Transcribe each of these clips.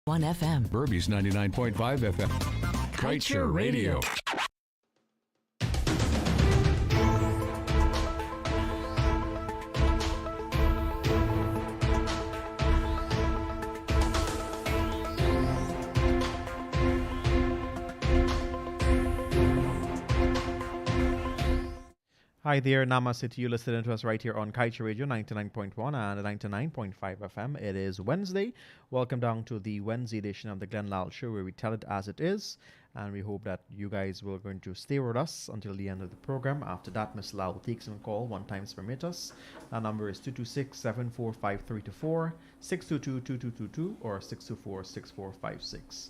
1 FM. Burby's 99.5 FM. Kaieteur Radio. Hi there, namaste to you listening to us right here on Kaieteur Radio 99.1 and 99.5 FM. It is Wednesday. Welcome down to the Wednesday edition of the Lall Show, where we tell it as it is. And we hope that you guys will going to stay with us until the end of the program. After that, Miss Lall will take some call one times permit us. Our number is 226-745-324, 622-2222, or 624-6456.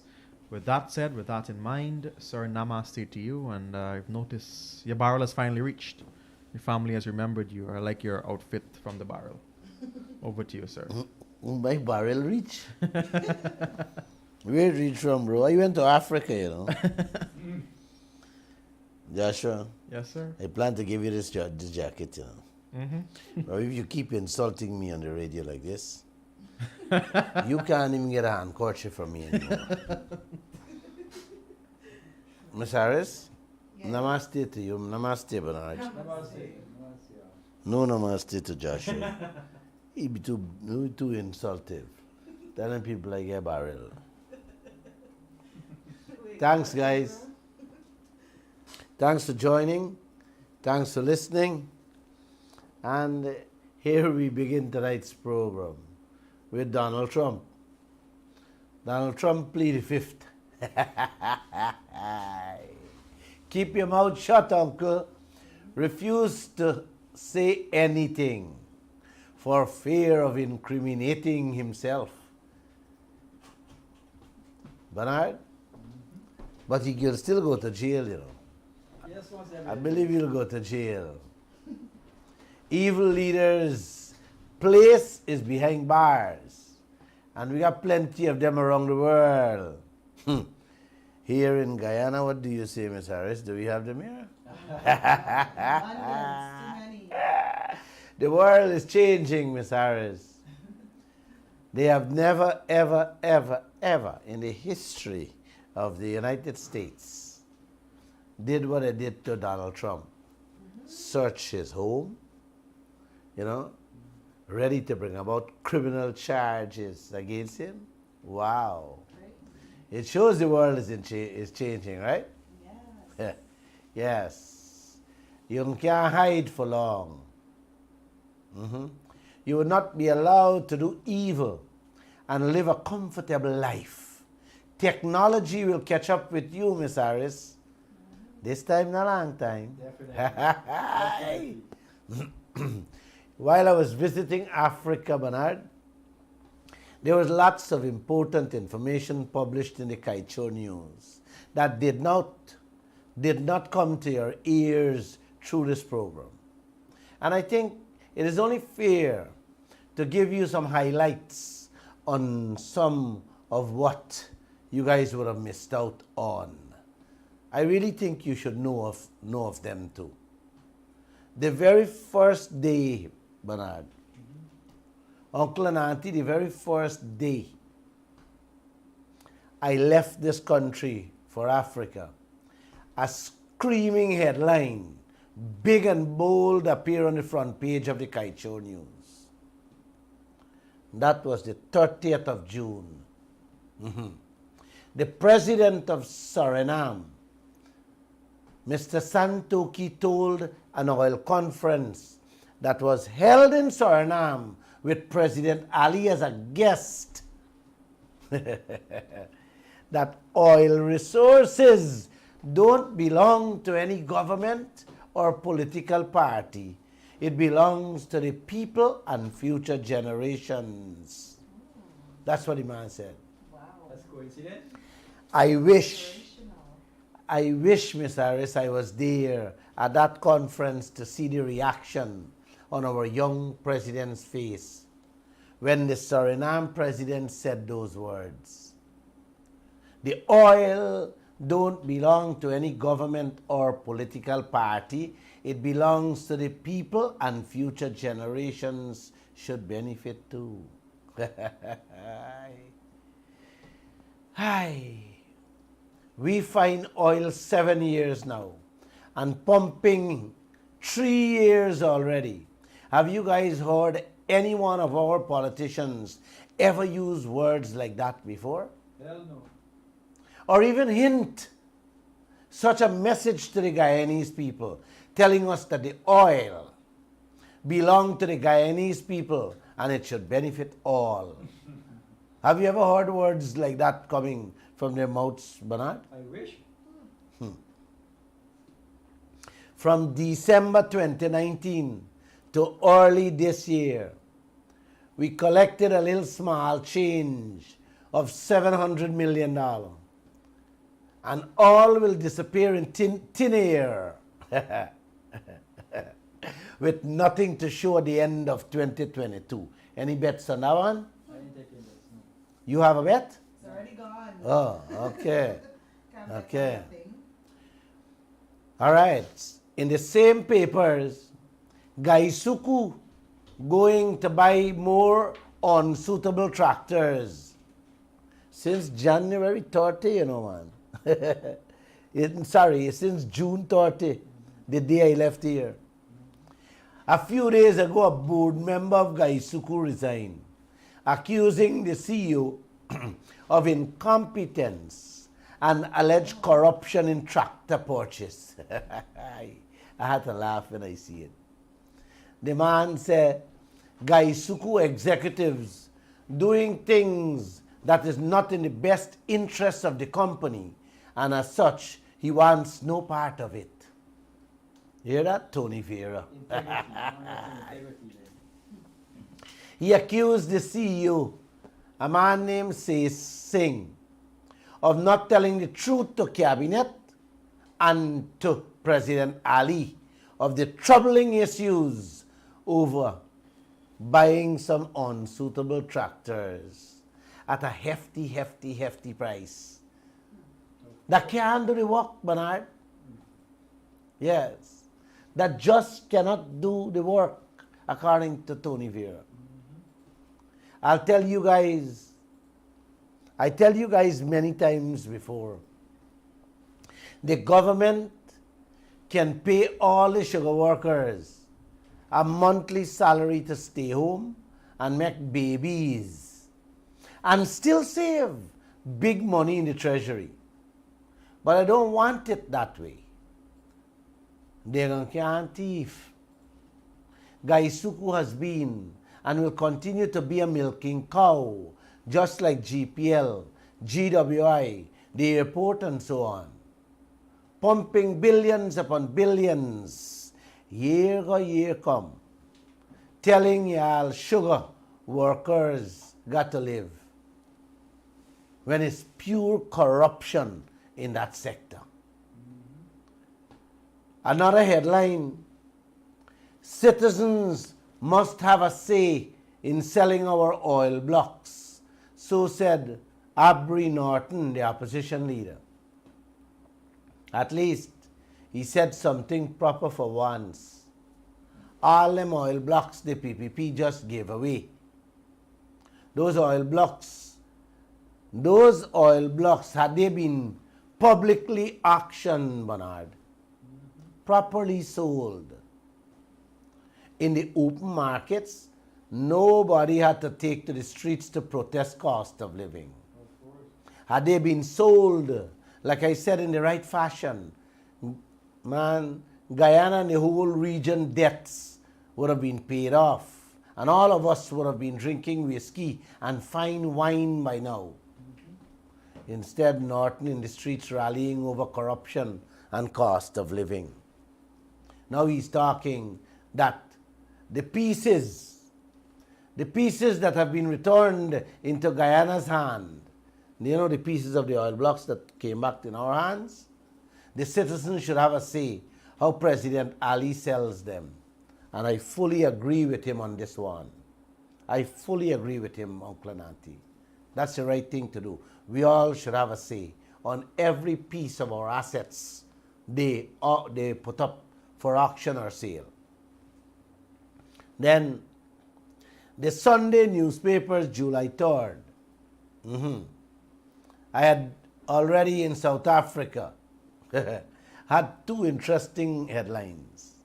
With that said, with that in mind, sir, namaste to you. And I've noticed your barrel has finally reached. Your family has remembered you. I like your outfit from the barrel. Over to you, sir. My barrel reach? Where it reach from, bro? I went to Africa, you know. Joshua? Yes, sir. I plan to give you this jacket, you know. But if you keep insulting me on the radio like this, you can't even get a handkerchief from me anymore. Miss Harris? Yes. Namaste to you. Namaste, Bernard. Namaste. No namaste to Joshua. He be too insultive. Telling people like a barrel. Thanks, guys. Thanks for joining. Thanks for listening. And here we begin tonight's program with Donald Trump. Donald Trump pleaded fifth. Keep your mouth shut, uncle. Refuse to say anything for fear of incriminating himself. Bernard? But he will still go to jail, you know. Yes, I believe he'll go to jail. Evil leaders' place is behind bars. And we got plenty of them around the world. Here in Guyana, what do you say, Miss Harris? Do we have them here? The world is changing, Miss Harris. They have never, ever, ever, ever in the history of the United States did what they did to Donald Trump. Search his home, you know, ready to bring about criminal charges against him. Wow. It shows the world is changing, right? Yes. Yes. You can't hide for long. You will not be allowed to do evil and live a comfortable life. Technology will catch up with you, Miss Harris. This time, not a long time. Definitely. While I was visiting Africa, Bernard, there was lots of important information published in the Kaieteur News that did not come to your ears through this program. And I think it is only fair to give you some highlights on some of what you guys would have missed out on. I really think you should know of them too. The very first day, Bernard, Uncle and Auntie, the very first day I left this country for Africa, a screaming headline, big and bold, appeared on the front page of the Kaieteur News. That was the 30th of June. The president of Suriname, Mr. Santoki, told an oil conference that was held in Suriname with President Ali as a guest that oil resources don't belong to any government or political party. It belongs to the people and future generations. That's what the man said. Wow. That's coincidence. I wish, Miss Harris, I was there at that conference to see the reaction on our young president's face when the Suriname president said those words. The oil don't belong to any government or political party. It belongs to the people, and future generations should benefit too. Hi. We find oil 7 years now and pumping 3 years already. Have you guys heard any one of our politicians ever use words like that before? Hell no. Or even hint such a message to the Guyanese people, telling us that the oil belonged to the Guyanese people and it should benefit all. Have you ever heard words like that coming from their mouths, Bernard? I wish. From December 2019 to early this year, we collected a little small change of $700 million. And all will disappear in thin air with nothing to show the end of 2022. Any bets on that one? I ain't taking this. No. You have a bet? It's already gone. Oh, okay. Can't bet on Okay. nothing. All right. In the same papers, Gaisuku going to buy more unsuitable tractors since January 30, you know, man. Since June 30, the day I left here. A few days ago, a board member of Gaisuku resigned, accusing the CEO of incompetence and alleged corruption in tractor purchase. I had to laugh when I see it. The man said, Gaisuku executives doing things that is not in the best interest of the company, and as such, he wants no part of it. Hear that, Tony Vera? Integrity. Integrity there. He accused the CEO, a man named Singh, of not telling the truth to cabinet and to President Ali of the troubling issues over buying some unsuitable tractors at a hefty price. That can't do the work, Bernard. Yes. That just cannot do the work, according to Tony Vera. I tell you guys many times before, the government can pay all the sugar workers a monthly salary to stay home and make babies and still save big money in the treasury. But I don't want it that way. They can't thief. Gaisuku has been and will continue to be a milking cow, just like GPL, GWI, the airport and so on. Pumping billions upon billions, year go year come, telling y'all sugar workers got to live, when it's pure corruption in that sector. Another headline, citizens must have a say in selling our oil blocks, so said Aubrey Norton, the opposition leader. At least he said something proper for once. All them oil blocks the PPP just gave away. Those oil blocks, had they been publicly auctioned, Bernard, properly sold in the open markets, nobody had to take to the streets to protest cost of living. Had they been sold, like I said, in the right fashion, man, Guyana and the whole region debts would have been paid off, and all of us would have been drinking whiskey and fine wine by now. Instead, Norton in the streets rallying over corruption and cost of living. Now he's talking that the pieces that have been returned into Guyana's hand, you know, the pieces of the oil blocks that came back in our hands, the citizens should have a say how President Ali sells them. And I fully agree with him on this one. I fully agree with him, Uncle Nanti. That's the right thing to do. We all should have a say on every piece of our assets they put up for auction or sale. Then, the Sunday newspapers, July 3rd. I had already in South Africa had two interesting headlines.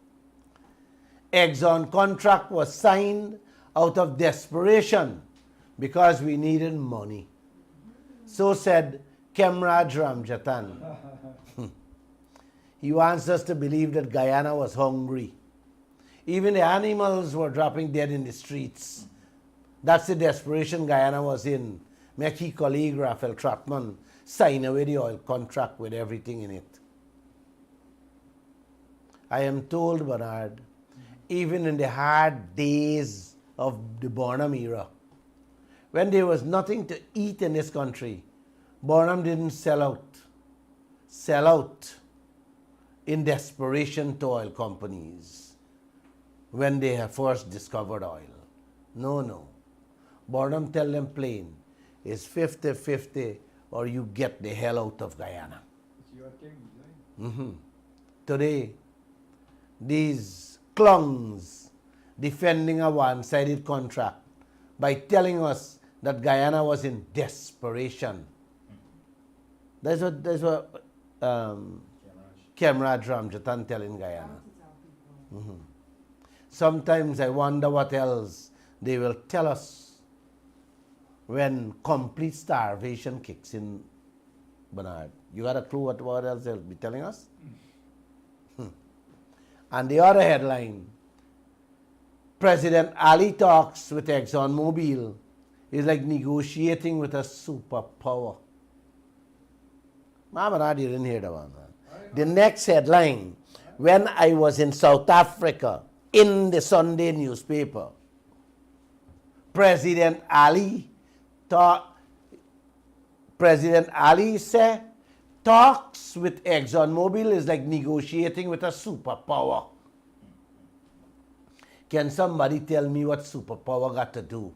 Exxon contract was signed out of desperation because we needed money. So said Kemraj Ramjatan. He wants us to believe that Guyana was hungry. Even the animals were dropping dead in the streets. That's the desperation Guyana was in. My key colleague, Raphael Trotman, signed away the oil contract with everything in it. I am told, Bernard, even in the hard days of the Barnum era, when there was nothing to eat in this country, Barnum didn't sell out in desperation to oil companies when they had first discovered oil. No. Barnum tell them plain, it's 50-50 or you get the hell out of Guyana. It's your king, right? Today, these clowns defending a one-sided contract by telling us that Guyana was in desperation. That's what Kemraj Ramjatan telling Guyana. Sometimes I wonder what else they will tell us when complete starvation kicks in, Bernard. You got a clue what else they'll be telling us? And the other headline, President Ali talks with ExxonMobil is like negotiating with a superpower. Bernard, you didn't hear that one. The next headline, when I was in South Africa, in the Sunday newspaper, President Ali said, talks with ExxonMobil is like negotiating with a superpower. Can somebody tell me what superpower got to do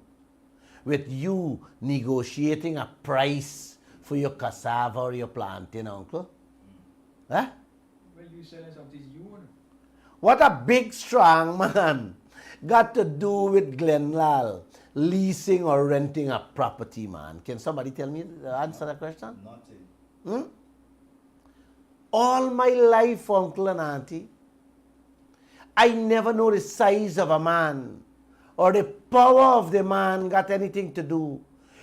with you negotiating a price for your cassava or your plantain, uncle? Huh? Well, you selling something you want. What a big, strong man got to do with Lall leasing or renting a property, man? Can somebody tell me, answer that question? Nothing. All my life, uncle and auntie, I never know the size of a man or the power of the man got anything to do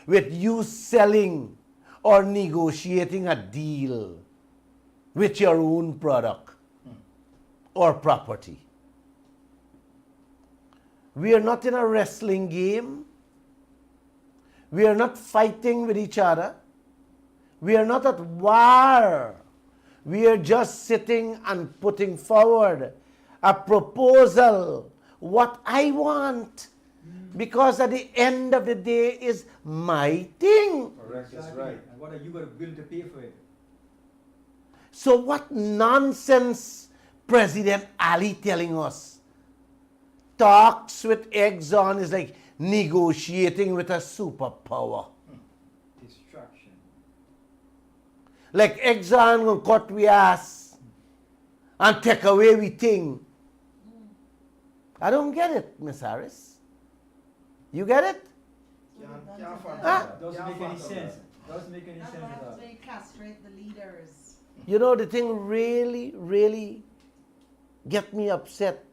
with you selling or negotiating a deal with your own product or property. We are not in a wrestling game. We are not fighting with each other. We are not at war. We are just sitting and putting forward a proposal, what I want. Because at the end of the day is my thing. Correct, that's right. And what are you going to willing to pay for it? So what nonsense President Ali telling us? Talks with Exxon is like negotiating with a superpower. Distraction. Like Exxon will cut we ass and take away we thing. I don't get it, Miss Harris. You get it? Can't fathom Huh? that. Doesn't Can't make any fathom sense. that. Doesn't make any That's sense why at all. that's why you castrate the leaders. You know, the thing really get me upset.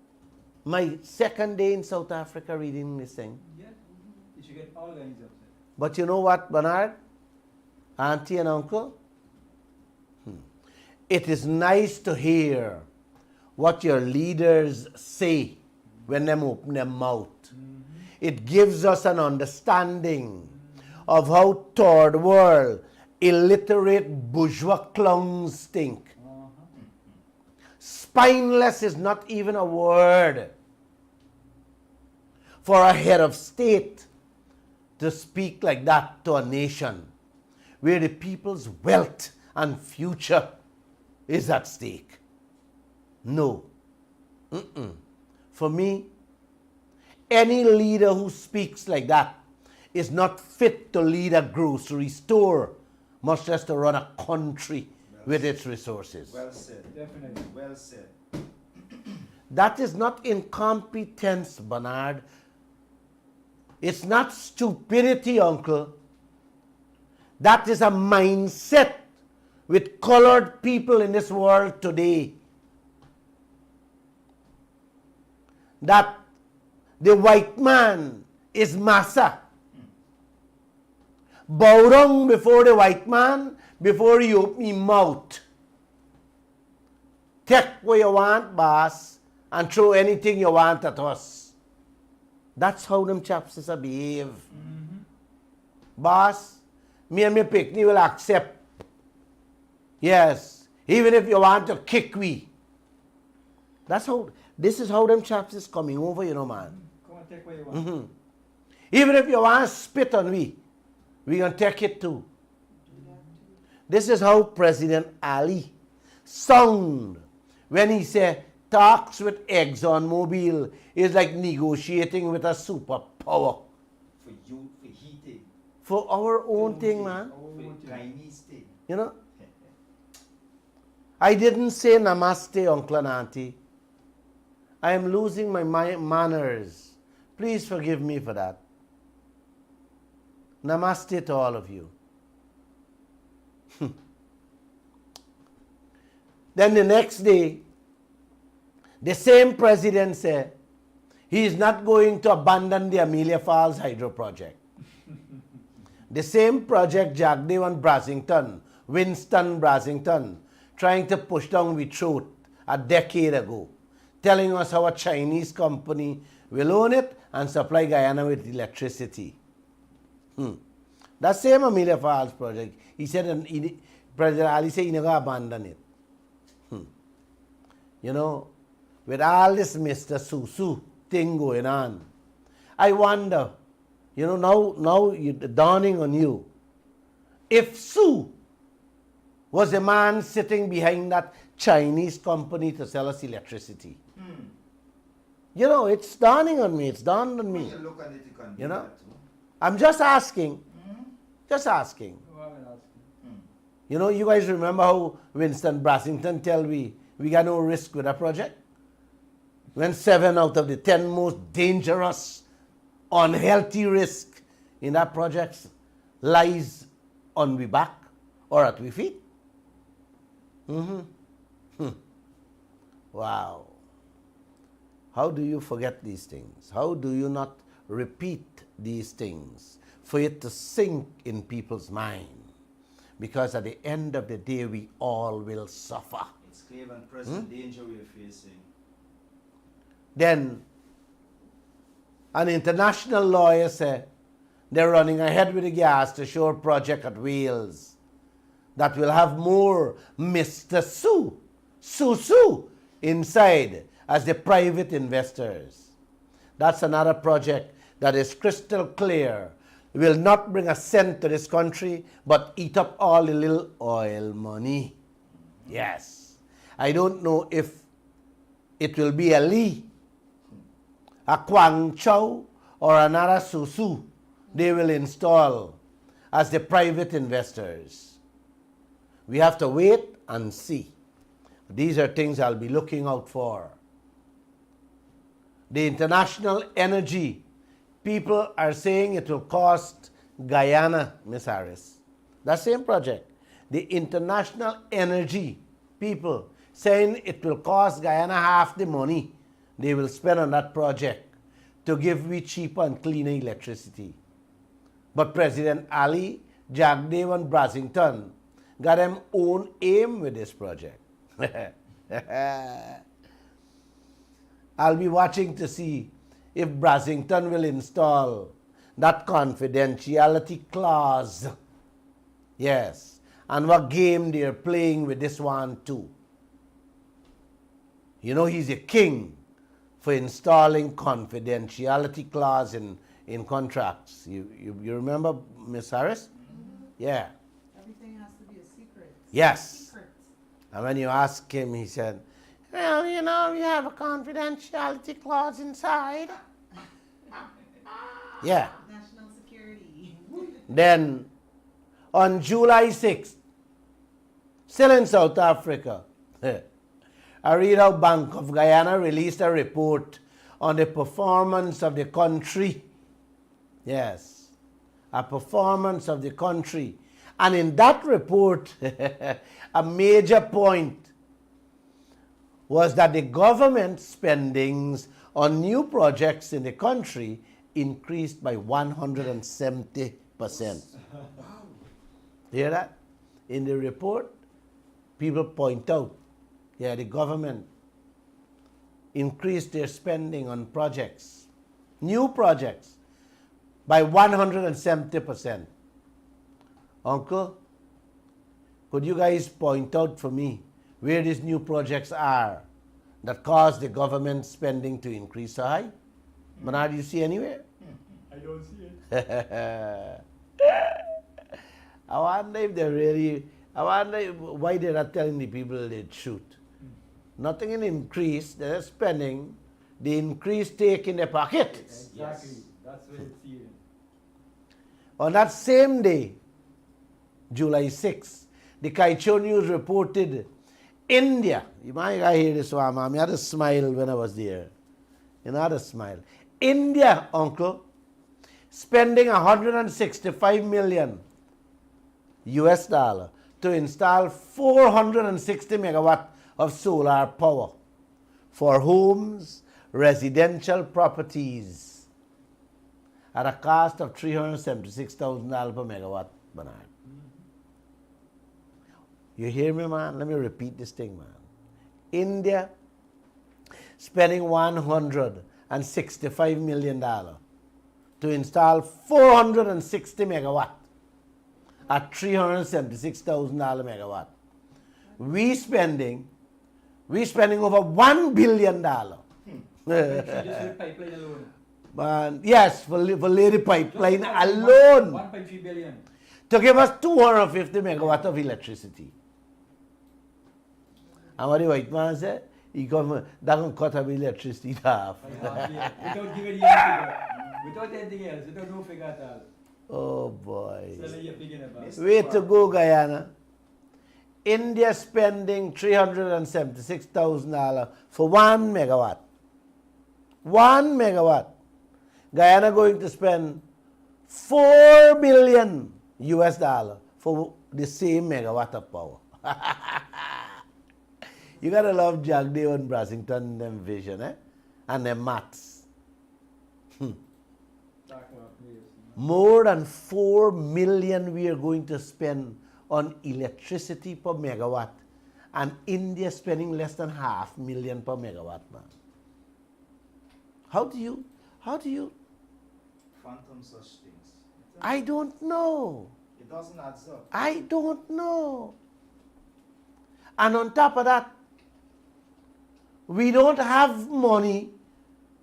My second day in South Africa reading this thing. Yeah. You should get all kinds of it. But you know what, Bernard? Auntie and uncle? It is nice to hear what your leaders say when they open their mouth. It gives us an understanding of how third world, illiterate bourgeois clowns think. Spineless is not even a word for a head of state to speak like that to a nation where the people's wealth and future is at stake. No. For me, any leader who speaks like that is not fit to lead a grocery store, much less to run a country with its resources. Well said. Definitely. Well said. That is not incompetence, Bernard. It's not stupidity, uncle. That is a mindset with colored people in this world today. That the white man is massa. Bow down before the white man before you open your mouth. Take what you want, boss, and throw anything you want at us. That's how them chaps is a behave. Boss, me and my picnic will accept. Yes, even if you want to kick we. That's how, this is how them chaps is coming over, you know, man. Come and take what you want. Even if you want to spit on we gonna take it too. This is how President Ali sound when he said talks with ExxonMobil is like negotiating with a superpower. For you, for heating, For our own thing, man. for Chinese thing. You know? I didn't say namaste, uncle and auntie. I am losing my manners. Please forgive me for that. Namaste to all of you. Then the next day, the same president said he is not going to abandon the Amelia Falls Hydro Project. The same project Jagdev and Winston Brasington, trying to push down we throat a decade ago, telling us how a Chinese company will own it and supply Guyana with electricity. That same Amelia Falls project, he said, President Ali said he never abandoned it. You know, with all this Mr. Susu thing going on, I wonder, you know, now it's dawning on you, if Su was the man sitting behind that Chinese company to sell us electricity. You know, it's dawning on me, it's dawned on me. You look at it, you can do You know? that too. I'm just asking. Just asking. Go on and ask him. You know, you guys remember how Winston Brasington tell we got no risk with a project? When 7 out of the 10 most dangerous, unhealthy risk in that project lies on we back or at we feet. Wow. How do you forget these things? How do you not repeat these things for it to sink in people's mind? Because at the end of the day, we all will suffer. It's clear and present danger we are facing. Then an international lawyer said they're running ahead with the gas to show a project at Wales that will have more Mr. Su inside as the private investors. That's another project that is crystal clear, will not bring a cent to this country, but eat up all the little oil money. Yes. I don't know if it will be a Lee, a Kwang Chow, or another Susu they will install as the private investors. We have to wait and see. These are things I'll be looking out for. The international energy, people are saying it will cost Guyana, Miss Harris. That same project. The international energy people saying it will cost Guyana half the money they will spend on that project to give we cheaper and cleaner electricity. But President Ali, Jagdev and Brasington got them own aim with this project. I'll be watching to see if Brasington will install that confidentiality clause. Yes. And what game they're playing with this one too. You know, he's a king for installing confidentiality clause in contracts. You remember, Miss Harris? Yeah. Everything has to be a secret. Yes. Secret. And when you ask him, he said, well, you know, you have a confidentiality clause inside. Yeah. National security. Then, on July 6th, still in South Africa, I read how Bank of Guyana released a report on the performance of the country. Yes, a performance of the country. And in that report, a major point was that the government spendings on new projects in the country increased by 170%. Hear that? In the report, people point out, yeah, the government increased their spending on projects, new projects, by 170%. Uncle, could you guys point out for me where these new projects are that caused the government spending to increase so high? Bernard, you see anywhere? I don't see it. I wonder if they really, I wonder why they're not telling the people the truth. Nothing in increase, they're spending, the increase take in their pocket. Exactly. Yes. That's what it's here. On that same day, July 6, the Kaieteur News reported India, you might hear this one, I had a smile when I was there. You know, I had a smile. India, uncle, spending 165 million US dollar to install 460 megawatt of solar power for homes, residential properties at a cost of $376,000 per megawatt, Bernard. You hear me, man? Let me repeat this thing, man. India spending $165 million to install 460 megawatt at $376,000 megawatt. We spending over $1 billion. Just with pipeline alone. Man, yes, for lady pipeline alone 1.3 billion. to give us 250 megawatt of electricity. And what the white man said? He come, that can cut our electricity in half. Without giving you any figure. Without anything else. Without no figure at all. Oh boy. So you're picking about. Way to go, Guyana. India spending $376,000 for 1 megawatt. 1 megawatt. Guyana going to spend $4 billion US dollar for the same megawatt of power. You gotta love Jagdeo and Brassington, them vision, eh? And them maths. More than 4 million we are going to spend on electricity per megawatt, and India spending less than $500,000 per megawatt, man. How do you Phantom such things. I don't know. It doesn't add up. I don't know. And on top of that, we don't have money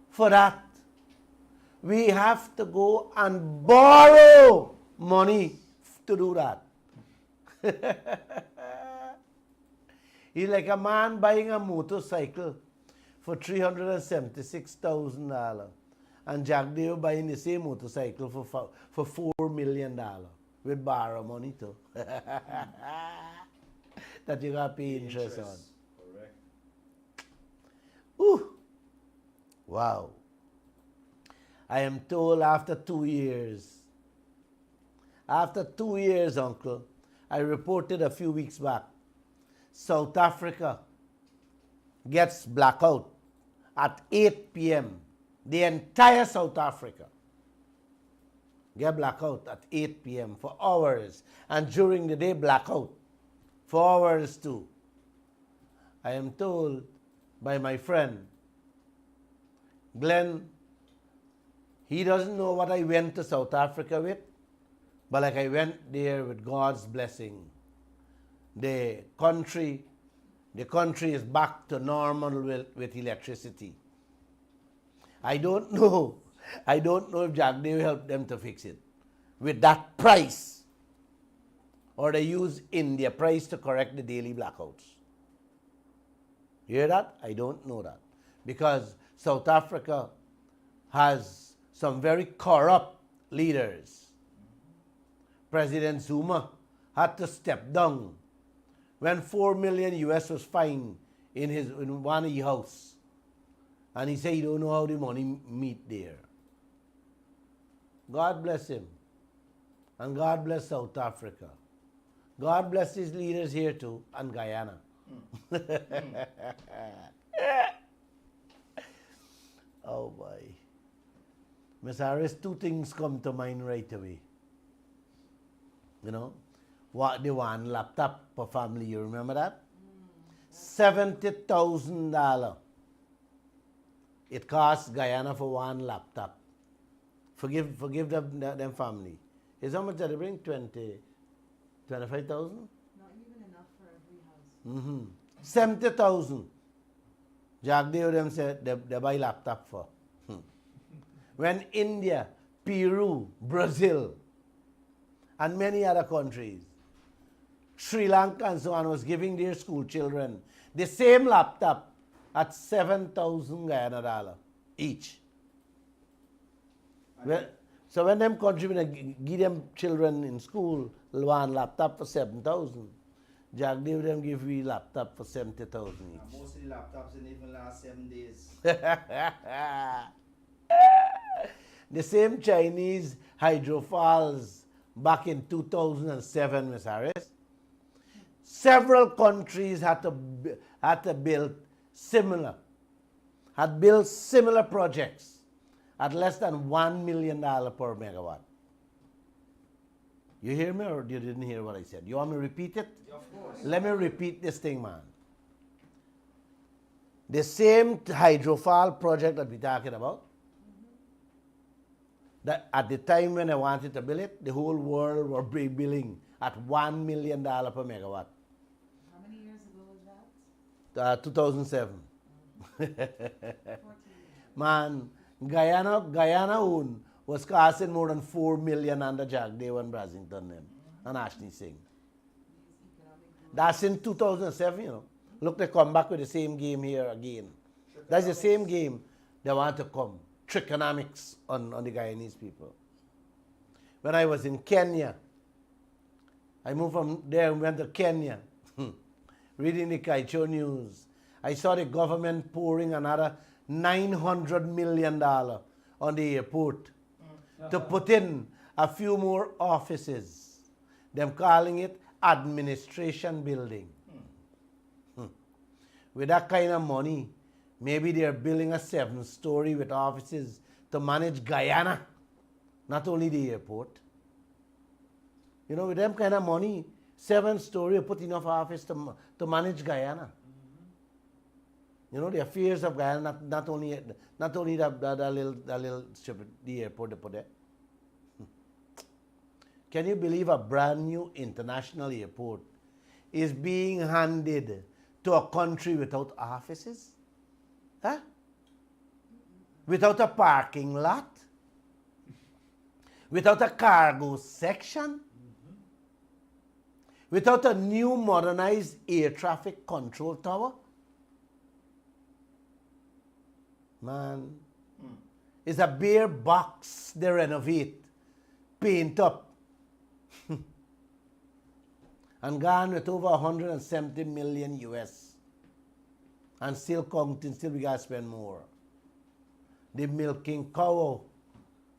for that. We have to go and borrow money to do that. It's like a man buying a motorcycle for $376,000 and Jagdeo buying the same motorcycle for $4 million with borrow money too. That you got to pay interest on. Correct. Ooh. Wow. I am told after 2 years, uncle, I reported a few weeks back, South Africa gets blackout at 8 p.m. The entire South Africa get blackout at 8 p.m. for hours, and during the day blackout for hours too. I am told by my friend Glenn, he doesn't know what I went to South Africa with, but like I went there with God's blessing. The country is back to normal with electricity. I don't know if Jagdeo helped them to fix it with that price, or they use India price to correct the daily blackouts. You hear that? I don't know that, because South Africa has some very corrupt leaders. President Zuma had to step down when $4 million US was fined in one of his house. And he said he don't know how the money meet there. God bless him. And God bless South Africa. God bless these leaders here too, and Guyana. Oh boy. Miss Harris, two things come to mind right away. You know, what the one laptop per family, you remember that? $70,000. It costs Guyana for one laptop. Forgive them family. Is how much did they bring? 25,000? Not even enough for every house. 70,000. Jagdev them said they buy laptop for. When India, Peru, Brazil, and many other countries, Sri Lanka and so on, was giving their school children the same laptop at 7,000 Guyana dollar each. So when them country give them children in school one laptop for 7,000, Jagdev them give we laptop for 70,000 each. Most of the laptops didn't even last 7 days. The same Chinese hydrophiles back in 2007, Ms. Harris. Several countries had to build similar projects at less than $1 million per megawatt. You hear me or you didn't hear what I said? You want me to repeat it? Of course. Let me repeat this thing, man. The same hydrophile project that we're talking about, that at the time when I wanted to build it, the whole world were billing at $1 million per megawatt. How many years ago was that? 2007. 14 years. Man, Guyana own was costing more than $4 million under Jagdev and Brasington them and Ashley Singh. That's in 2007, you know. Look, they come back with the same game here again. That's the same game they want to come. Trigonomics on the Guyanese people. When I was in Kenya, I moved from there and went to Kenya, reading the Kaieteur news. I saw the government pouring another $900 million on the airport to put in a few more offices. Them calling it administration building. With that kind of money, maybe they're building a 7-story with offices to manage Guyana, not only the airport. You know, with them kind of money, 7-story, put enough office to manage Guyana. You know, the affairs of Guyana, not only that little strip, the airport they put there. Can you believe a brand new international airport is being handed to a country without offices? Huh? Without a parking lot? Without a cargo section? Without a new modernized air traffic control tower? Man, it's a bare box they renovate, paint up, and gone with over 170 million US. And still counting, still we gotta spend more. The milking cow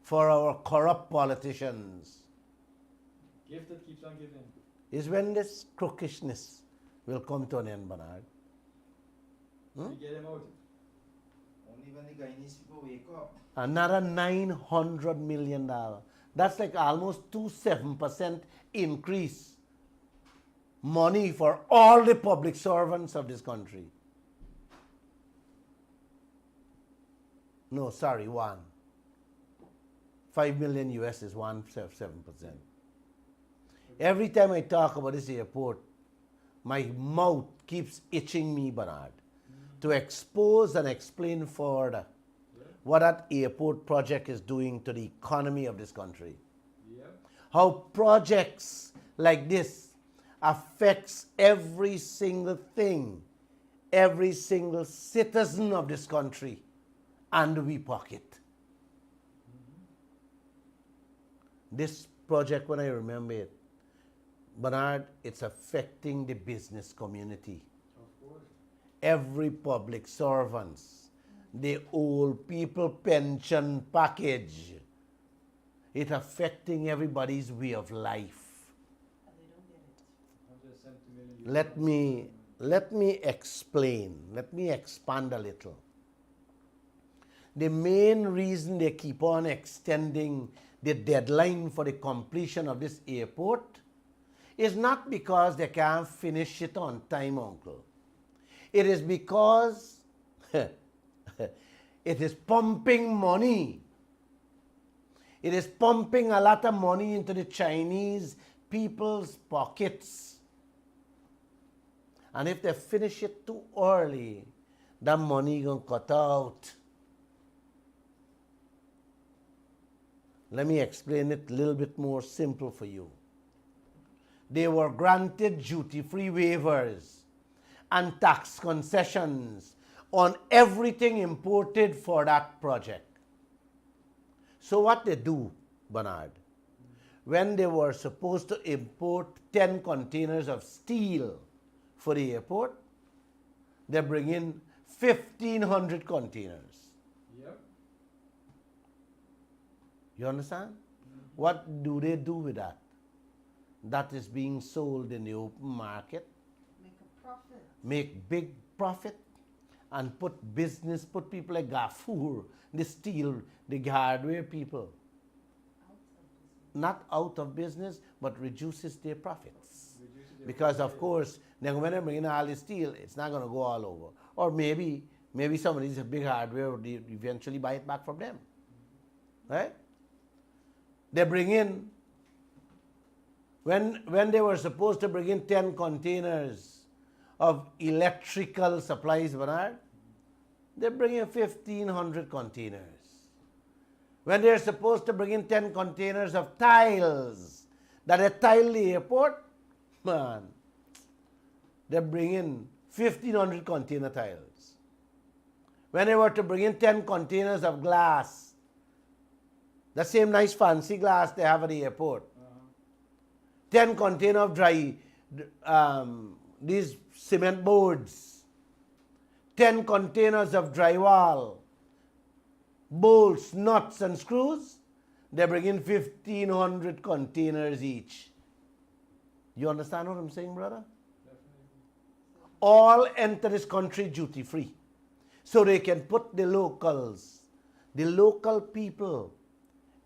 for our corrupt politicians Gift that keeps on giving. is when this crookishness will come to an end, Bernard. You get him out. Only when the Guyanese people wake up. Another $900 million. That's like almost 7% increase money for all the public servants of this country. No, sorry, one. 5 million US is 7%. Every time I talk about this airport, my mouth keeps itching me, Bernard, to expose and explain further what that airport project is doing to the economy of this country. How projects like this affects every single thing, every single citizen of this country, and we pocket. This project, when I remember it, Bernard, it's affecting the business community. Of course. Every public servants, the old people pension package. It's affecting everybody's way of life. And they don't get it. Let me explain. Let me expand a little. The main reason they keep on extending the deadline for the completion of this airport is not because they can't finish it on time, uncle. It is because it is pumping money. It is pumping a lot of money into the Chinese people's pockets. And if they finish it too early, that money gonna cut out. Let me explain it a little bit more simple for you. They were granted duty-free waivers and tax concessions on everything imported for that project. So what they do, Bernard, when they were supposed to import 10 containers of steel for the airport, they bring in 1,500 containers. Yep. You understand? What do they do with that? That is being sold in the open market. Make a profit. Make big profit and put people like Gafoor, the steel, the hardware people, not out of business, but reduces their profits. Because of course, then when they bring in all the steel, it's not going to go all over. Or maybe somebody's a big hardware would eventually buy it back from them. Right? They bring in, when they were supposed to bring in 10 containers of electrical supplies, Bernard, they bring in 1,500 containers. When they're supposed to bring in 10 containers of tiles that they tile the airport, man, they bring in 1,500 container tiles. When they were to bring in 10 containers of glass, the same nice fancy glass they have at the airport, 10 container of dry, these cement boards, 10 containers of drywall, bolts, nuts and screws, they bring in 1,500 containers each. You understand what I'm saying, brother? All enter this country duty free. So they can put the locals, the local people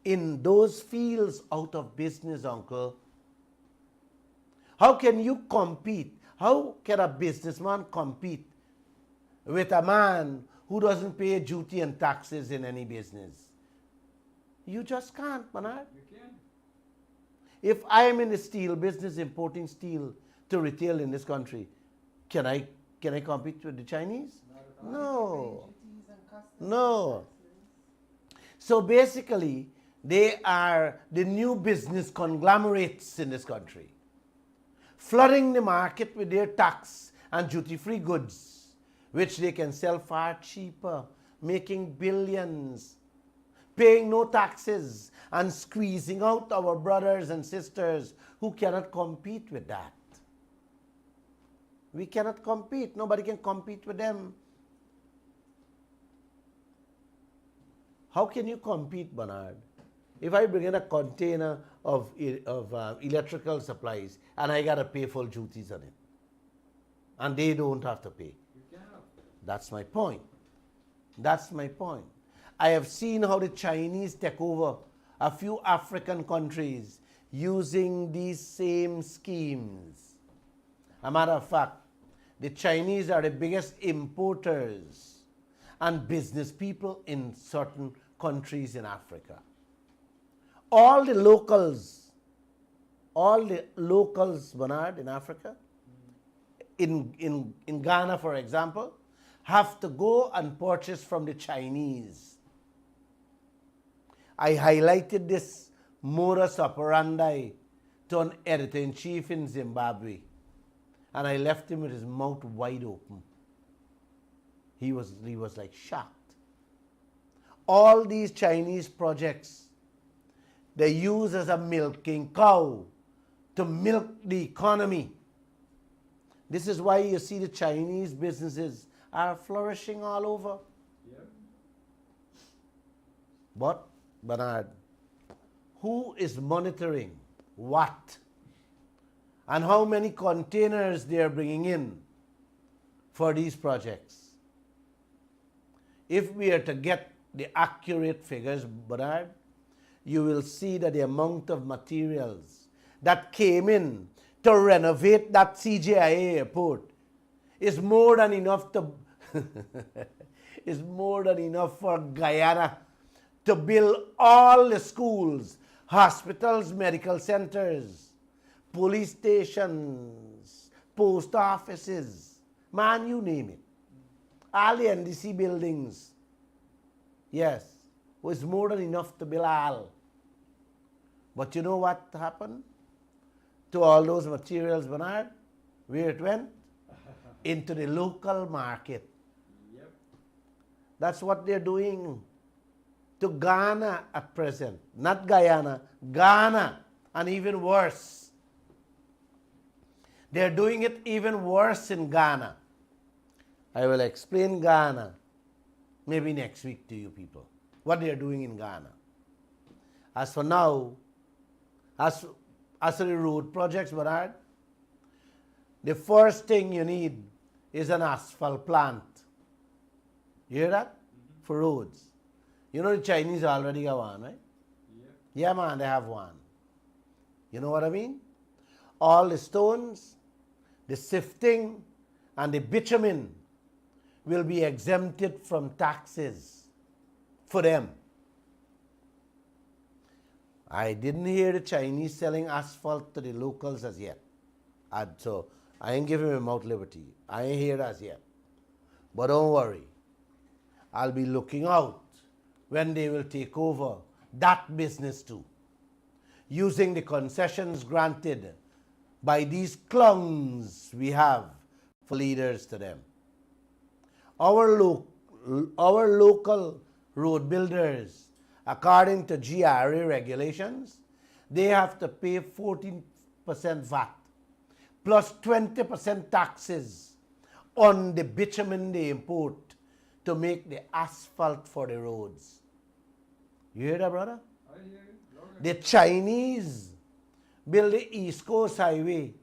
in those fields out of business, uncle. How can you compete? How can a businessman compete with a man who doesn't pay duty and taxes in any business? You just can't, Bernard. You can. If I am in the steel business, importing steel to retail in this country, can I compete with the Chinese? No. Duties and customs. No. So basically, they are the new business conglomerates in this country, flooding the market with their tax and duty-free goods, which they can sell far cheaper, making billions, paying no taxes, and squeezing out our brothers and sisters who cannot compete with that. We cannot compete. Nobody can compete with them. How can you compete, Bernard? If I bring in a container of electrical supplies and I got to pay full duties on it, and they don't have to pay. You cannot. That's my point. That's my point. I have seen how the Chinese take over a few African countries using these same schemes. A matter of fact, the Chinese are the biggest importers and business people in certain countries in Africa. All the locals, Bernard, in Africa, in Ghana, for example, have to go and purchase from the Chinese. I highlighted this modus operandi to an editor-in-chief in Zimbabwe, and I left him with his mouth wide open. He was like shocked. All these Chinese projects, they use as a milking cow to milk the economy. This is why you see the Chinese businesses are flourishing all over. Yep. But, Bernard, who is monitoring what and how many containers they are bringing in for these projects. If we are to get the accurate figures, Bernard, you will see that the amount of materials that came in to renovate that CJIA airport is more than enough to is more than enough for Guyana to build all the schools, hospitals, medical centers, police stations, post offices, man, you name it. All the NDC buildings, yes, was more than enough to build all. But you know what happened to all those materials, Bernard? Where it went? Into the local market. Yep. That's what they're doing to Ghana at present. Not Guyana, Ghana, and even worse. They're doing it even worse in Ghana. I will explain Ghana maybe next week to you people, what they're doing in Ghana. As for now, as for the road projects, Bernard, the first thing you need is an asphalt plant. You hear that? For roads. You know the Chinese already got one, right? Yep. Yeah, man, they have one. You know what I mean? All the stones, the sifting, and the bitumen will be exempted from taxes for them. I didn't hear the Chinese selling asphalt to the locals as yet. So I ain't giving them out liberty. I ain't here as yet. But don't worry. I'll be looking out when they will take over that business too, using the concessions granted by these clowns we have for leaders to them. Our local road builders, according to GRA regulations, they have to pay 14% VAT plus 20% taxes on the bitumen they import to make the asphalt for the roads. You hear that, brother? I hear you. Loud and The Chinese build the East Coast Highway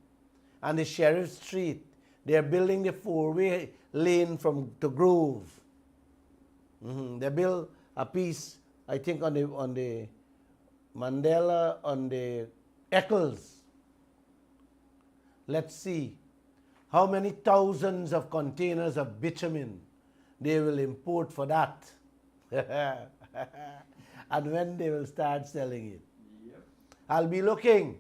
and the Sheriff Street. They're building the four-way lane to Grove. They build a piece, I think, on the Mandela, on the Eccles. Let's see how many thousands of containers of bitumen they will import for that. And when they will start selling it. Yep. I'll be looking.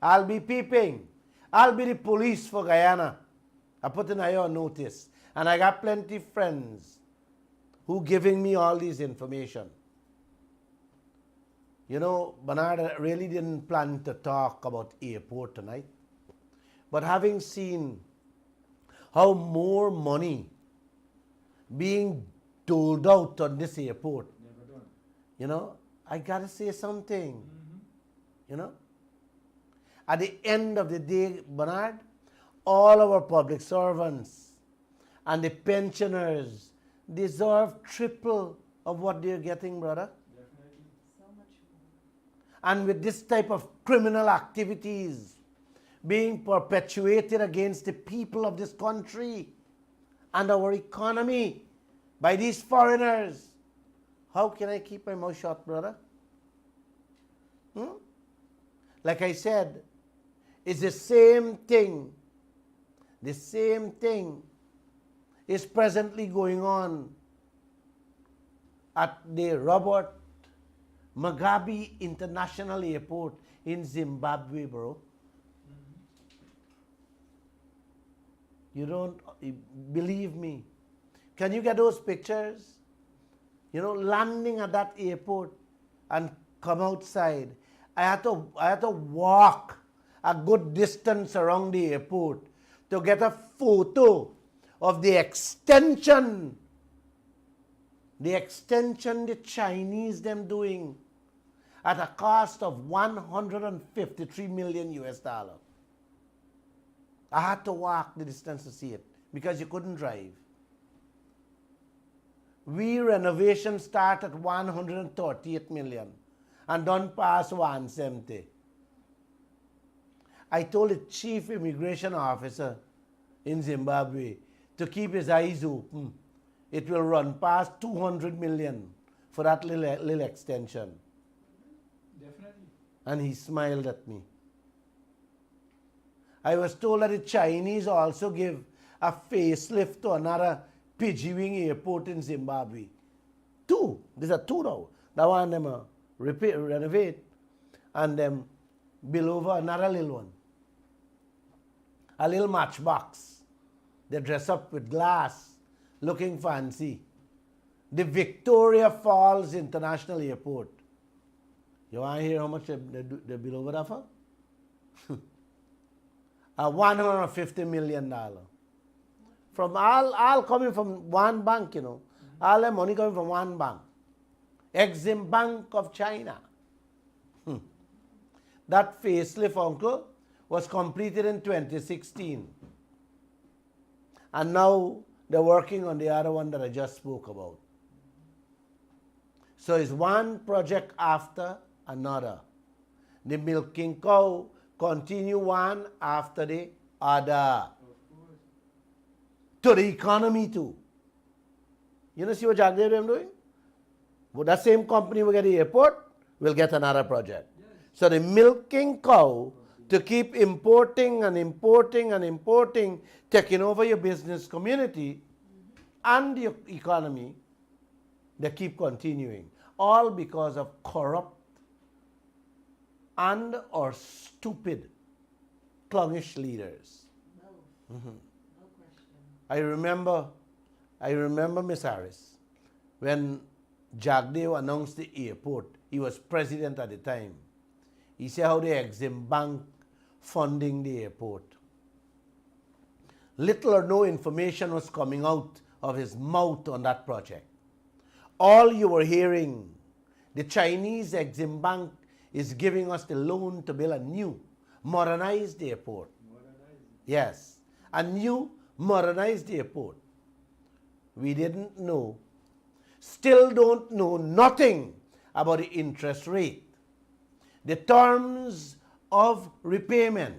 I'll be peeping. I'll be the police for Guyana. I put an eye on notice. And I got plenty friends who giving me all this information. You know, Bernard, I really didn't plan to talk about airport tonight. But having seen how more money being doled out on this airport, Never done. you know, I got to say something. You know, at the end of the day, Bernard, all our public servants and the pensioners deserve triple of what they're getting, brother. Definitely. So much more. And with this type of criminal activities being perpetuated against the people of this country and our economy by these foreigners, how can I keep my mouth shut, brother? Like I said, it's the same thing. The same thing is presently going on at the Robert Mugabe International Airport in Zimbabwe, bro. You don't believe me. Can you get those pictures? You know, landing at that airport and come outside. I had to walk a good distance around the airport to get a photo of the extension the Chinese them doing at a cost of 153 million US dollar. I had to walk the distance to see it because you couldn't drive. We renovation start at 138 million and done pass 170. I told the chief immigration officer in Zimbabwe to keep his eyes open. It will run past 200 million for that little extension. Definitely. And he smiled at me. I was told that the Chinese also give a facelift to another Pidgey Wing airport in Zimbabwe. Two. These are two now. That one them renovate and them build over another little one. A little matchbox. They dress up with glass, looking fancy. The Victoria Falls International Airport. You want to hear how much they build over that for? $150 million. From all coming from one bank, you know. All the money coming from one bank. Exim Bank of China. That facelift, uncle, was completed in 2016. And now they're working on the other one that I just spoke about. So it's one project after another. The milking cow continue one after the other. To the economy too. You know, see what Jack David is doing? Well, that same company will get the airport, will get another project. Yes. So the milking cow to keep importing and importing and importing, taking over your business community and your economy, they keep continuing. All because of corrupt and or stupid, clownish leaders. No. Mm-hmm. No question. I remember Miss Harris, when Jagdeo announced the airport, he was president at the time. He said how the Exim Bank funding the airport. Little or no information was coming out of his mouth on that project. All you were hearing, the Chinese Exim Bank is giving us the loan to build a new, modernized airport. Yes, a new, modernized airport. We didn't know, still don't know nothing about the interest rate, the terms of repayment,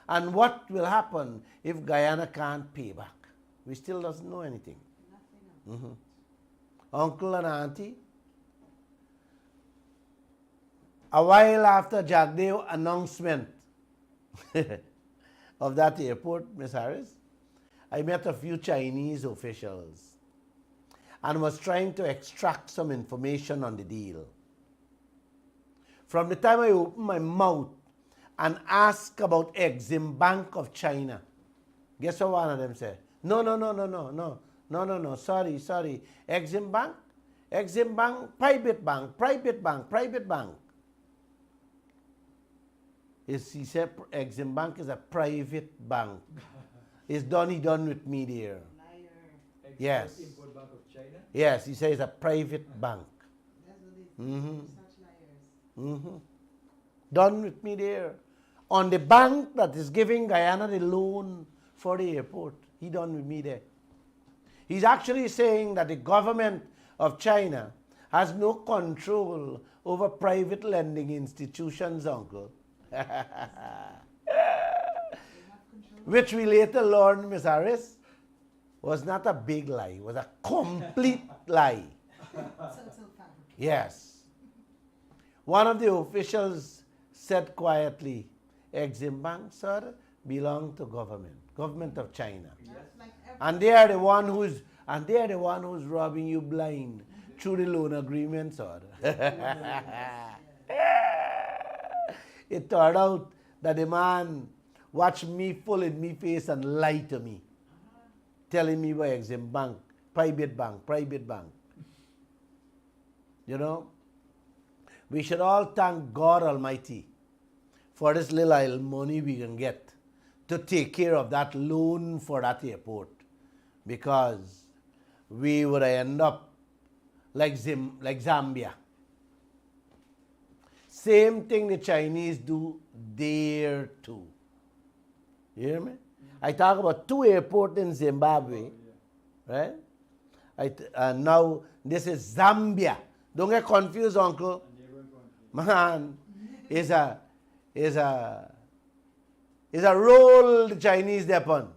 and what will happen if Guyana can't pay back. We still doesn't know anything. Nothing else. Uncle and auntie, a while after Jagdeo announcement of that airport, Miss Harris, I met a few Chinese officials and was trying to extract some information on the deal. From the time I opened my mouth and asked about Exim Bank of China, guess what one of them said? No, sorry. Exim Bank, private bank. He said Exim Bank is a private bank. It's done with me there. Liar. Yes. Import Bank of China. Yes, he says it's a private bank. That's what it is. Such liars. Done with me there. On the bank that is giving Guyana the loan for the airport. He done with me there. He's actually saying that the government of China has no control over private lending institutions, uncle. Which we later learned, Miss Harris, was not a big lie. It was a complete lie. So fabricated. Yes. One of the officials said quietly, Exim Bank, sir, belong to government of China. That's like And they are the one who's robbing you blind through the loan agreement, sir. It turned out that the man watched me full in me face and lied to me, telling me about Exim Bank, private bank. You know, we should all thank God Almighty for this little money we can get to take care of that loan for that airport, because we would end up like Zambia. Same thing the Chinese do there too. You hear me? I talk about 2 airports in Zimbabwe, right? And now this is Zambia. Don't get confused, uncle. Man, is a It's a role the Chinese depend.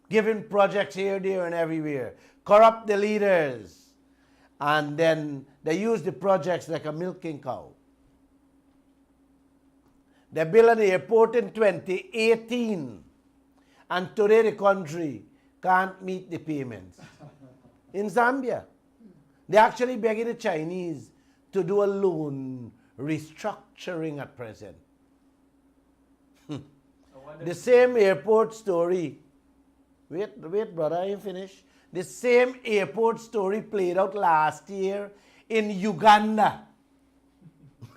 Giving projects here, there, and everywhere. Corrupt the leaders. And then they use the projects like a milking cow. They built an airport in 2018. And today the country can't meet the payments. In Zambia, they're actually begging the Chinese to do a loan restructuring at present. The same airport story. Wait, brother, I ain't finished. The same airport story played out last year in Uganda.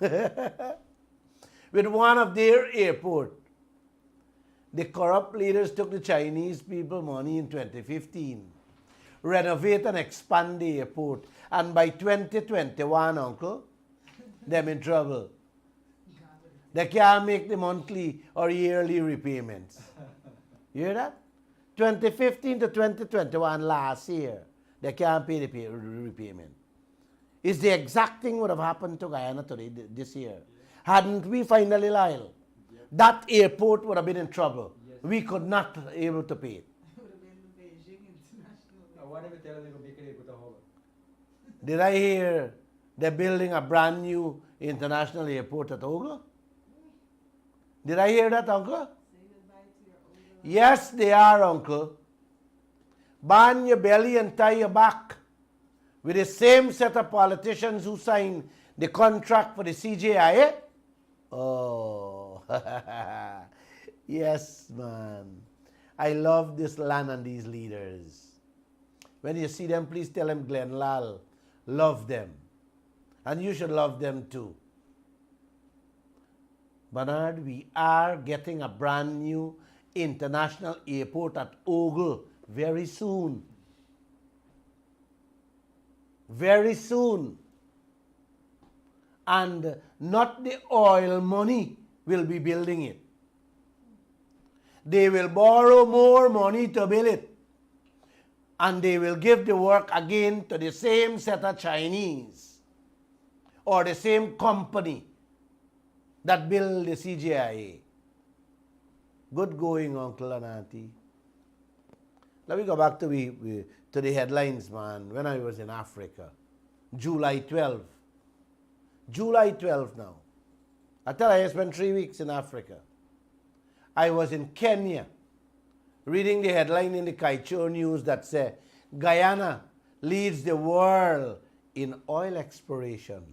With one of their airports. The corrupt leaders took the Chinese people money in 2015, renovate and expand the airport, and by 2021, uncle, them in trouble. They can't make the monthly or yearly repayments. You hear that? 2015 to 2021 last year, they can't pay the repayment. It's the exact thing would have happened to Guyana today, this year. Hadn't we finally Lall? That airport would have been in trouble. Yes. We could not able to pay it. It would have been Beijing International. I want to tell you to make it go to Hong. Did I hear they're building a brand new international airport at Ogle? Did I hear that, uncle? Say goodbye to your older Yes, they are, uncle. Ban your belly and tie your back. With the same set of politicians who signed the contract for the CJIA. Oh, yes, man. I love this land and these leaders. When you see them, please tell them Glenn Lall love them. And you should love them too. Bernard, we are getting a brand new international airport at Ogle very soon. Very soon. And not the oil money will be building it. They will borrow more money to build it. And they will give the work again to the same set of Chinese or the same company that build the CGIA. Good going, uncle and auntie. Let me go back to the headlines, man. When I was in Africa, July 12. July 12 now. I tell you, I spent 3 weeks in Africa. I was in Kenya, reading the headline in the Kaieteur news that said, Guyana leads the world in oil exploration.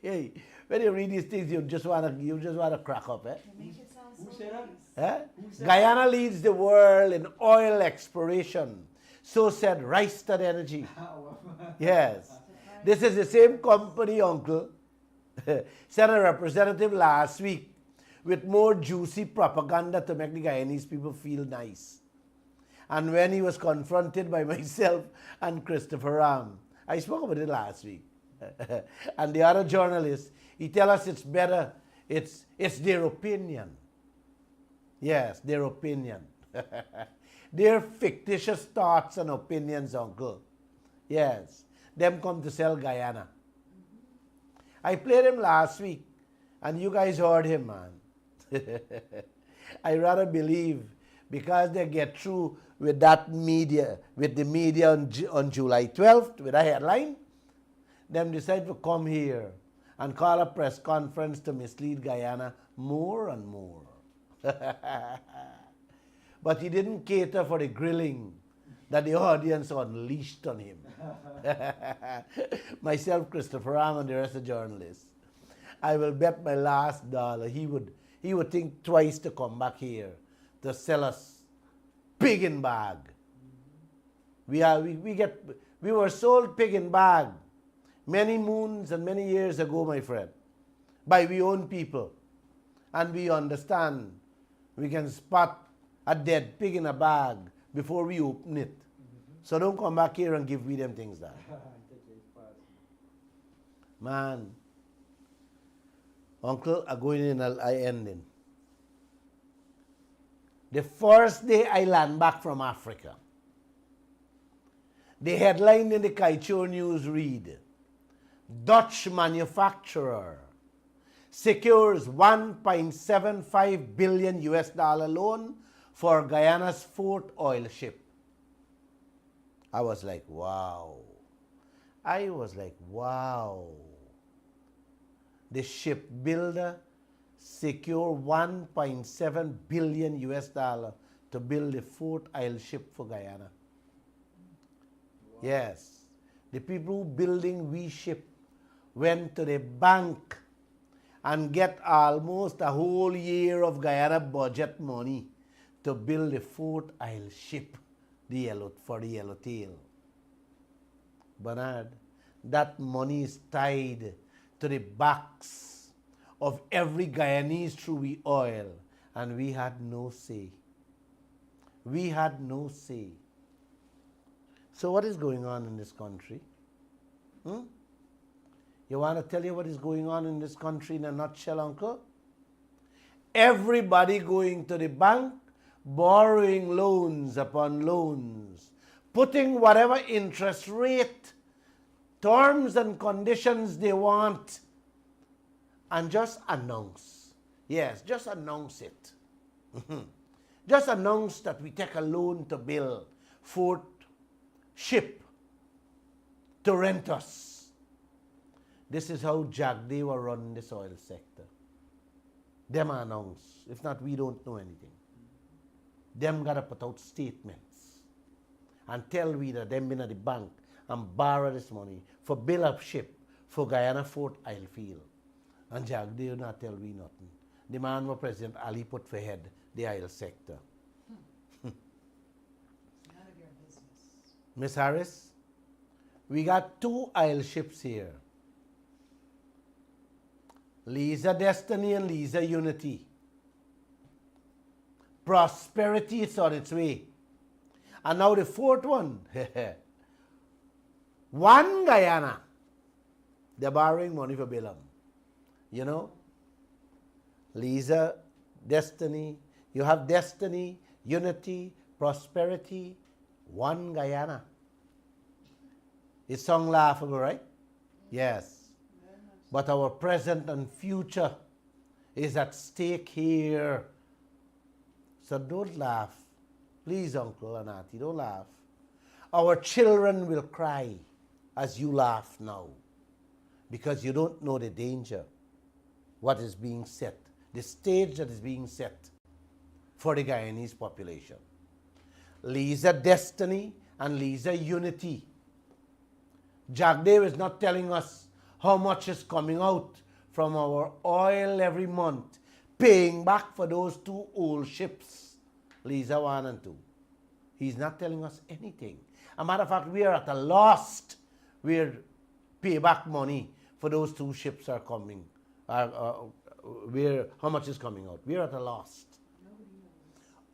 Hey, when you read these things, you just wanna crack up, eh? They make it sound so Who said that? nice. Eh? Who said Guyana leads the world in oil exploration. So said Rystad Energy. Yes. This is the same company, uncle, sent a representative last week with more juicy propaganda to make the Guyanese people feel nice. And when he was confronted by myself and Christopher Ram, I spoke about it last week, and the other journalists, he tell us it's better, it's their opinion. Yes, their opinion. Their fictitious thoughts and opinions, uncle. Yes, them come to sell Guyana. I played him last week, and you guys heard him, man. I rather believe because they get through with that media, with the media on July 12th, with a headline, them decide to come here and call a press conference to mislead Guyana more and more. But he didn't cater for the grilling that the audience unleashed on him. Myself, Christopher Ram, and the rest of the journalists. I will bet my last dollar he would think twice to come back here to sell us pig in bag. We were sold pig in bag many moons and many years ago, my friend, by we own people. And we understand we can spot a dead pig in a bag before we open it. So don't come back here and give me them things that. Man, uncle, I going in, I ending. The first day I land back from Africa, the headline in the Kaieteur news read, Dutch manufacturer secures 1.75 billion US dollar loan for Guyana's fourth oil ship. I was like, wow. I was like, wow. The shipbuilder secure 1.7 billion US dollar to build the fourth oil ship for Guyana. Wow. Yes. The people who building we ship went to the bank and get almost a whole year of Guyana budget money to build the fourth oil ship for the Yellowtail. Bernard, that money is tied to the backs of every Guyanese through we oil, and we had no say. We had no say. So what is going on in this country? You want to tell you what is going on in this country in a nutshell, uncle? Everybody going to the bank, borrowing loans upon loans, putting whatever interest rate, terms and conditions they want, and just announce. Yes, just announce it. Just announce that we take a loan to build fourth ship to rent us. This is how Jack Day will run this oil sector. Them announce. If not, we don't know anything. Them gotta put out statements and tell we that them been at the bank and borrow this money for build up ship for Guyana Fort Oil Field. And Jack Day not tell we nothing. The man where President Ali put for head the oil sector. None of your business. Miss Harris, we got two oil ships here. Lisa Destiny and Lisa Unity. Prosperity is on its way. And now the fourth one. One Guyana. They're borrowing money for Balaam. You know? Lisa, Destiny. You have Destiny, Unity, Prosperity, one Guyana. It sounds laughable, right? Yes. But our present and future is at stake here. So don't laugh. Please, uncle and auntie, don't laugh. Our children will cry as you laugh now because you don't know the danger, what is being set, the stage that is being set for the Guyanese population. Lisa Destiny and Lisa Unity. Jack Dave is not telling us how much is coming out from our oil every month, paying back for those two old ships, Lisa 1 and 2. He's not telling us anything. As a matter of fact, we are at a loss. We're pay back money for those two ships are coming. How much is coming out? We're at a loss.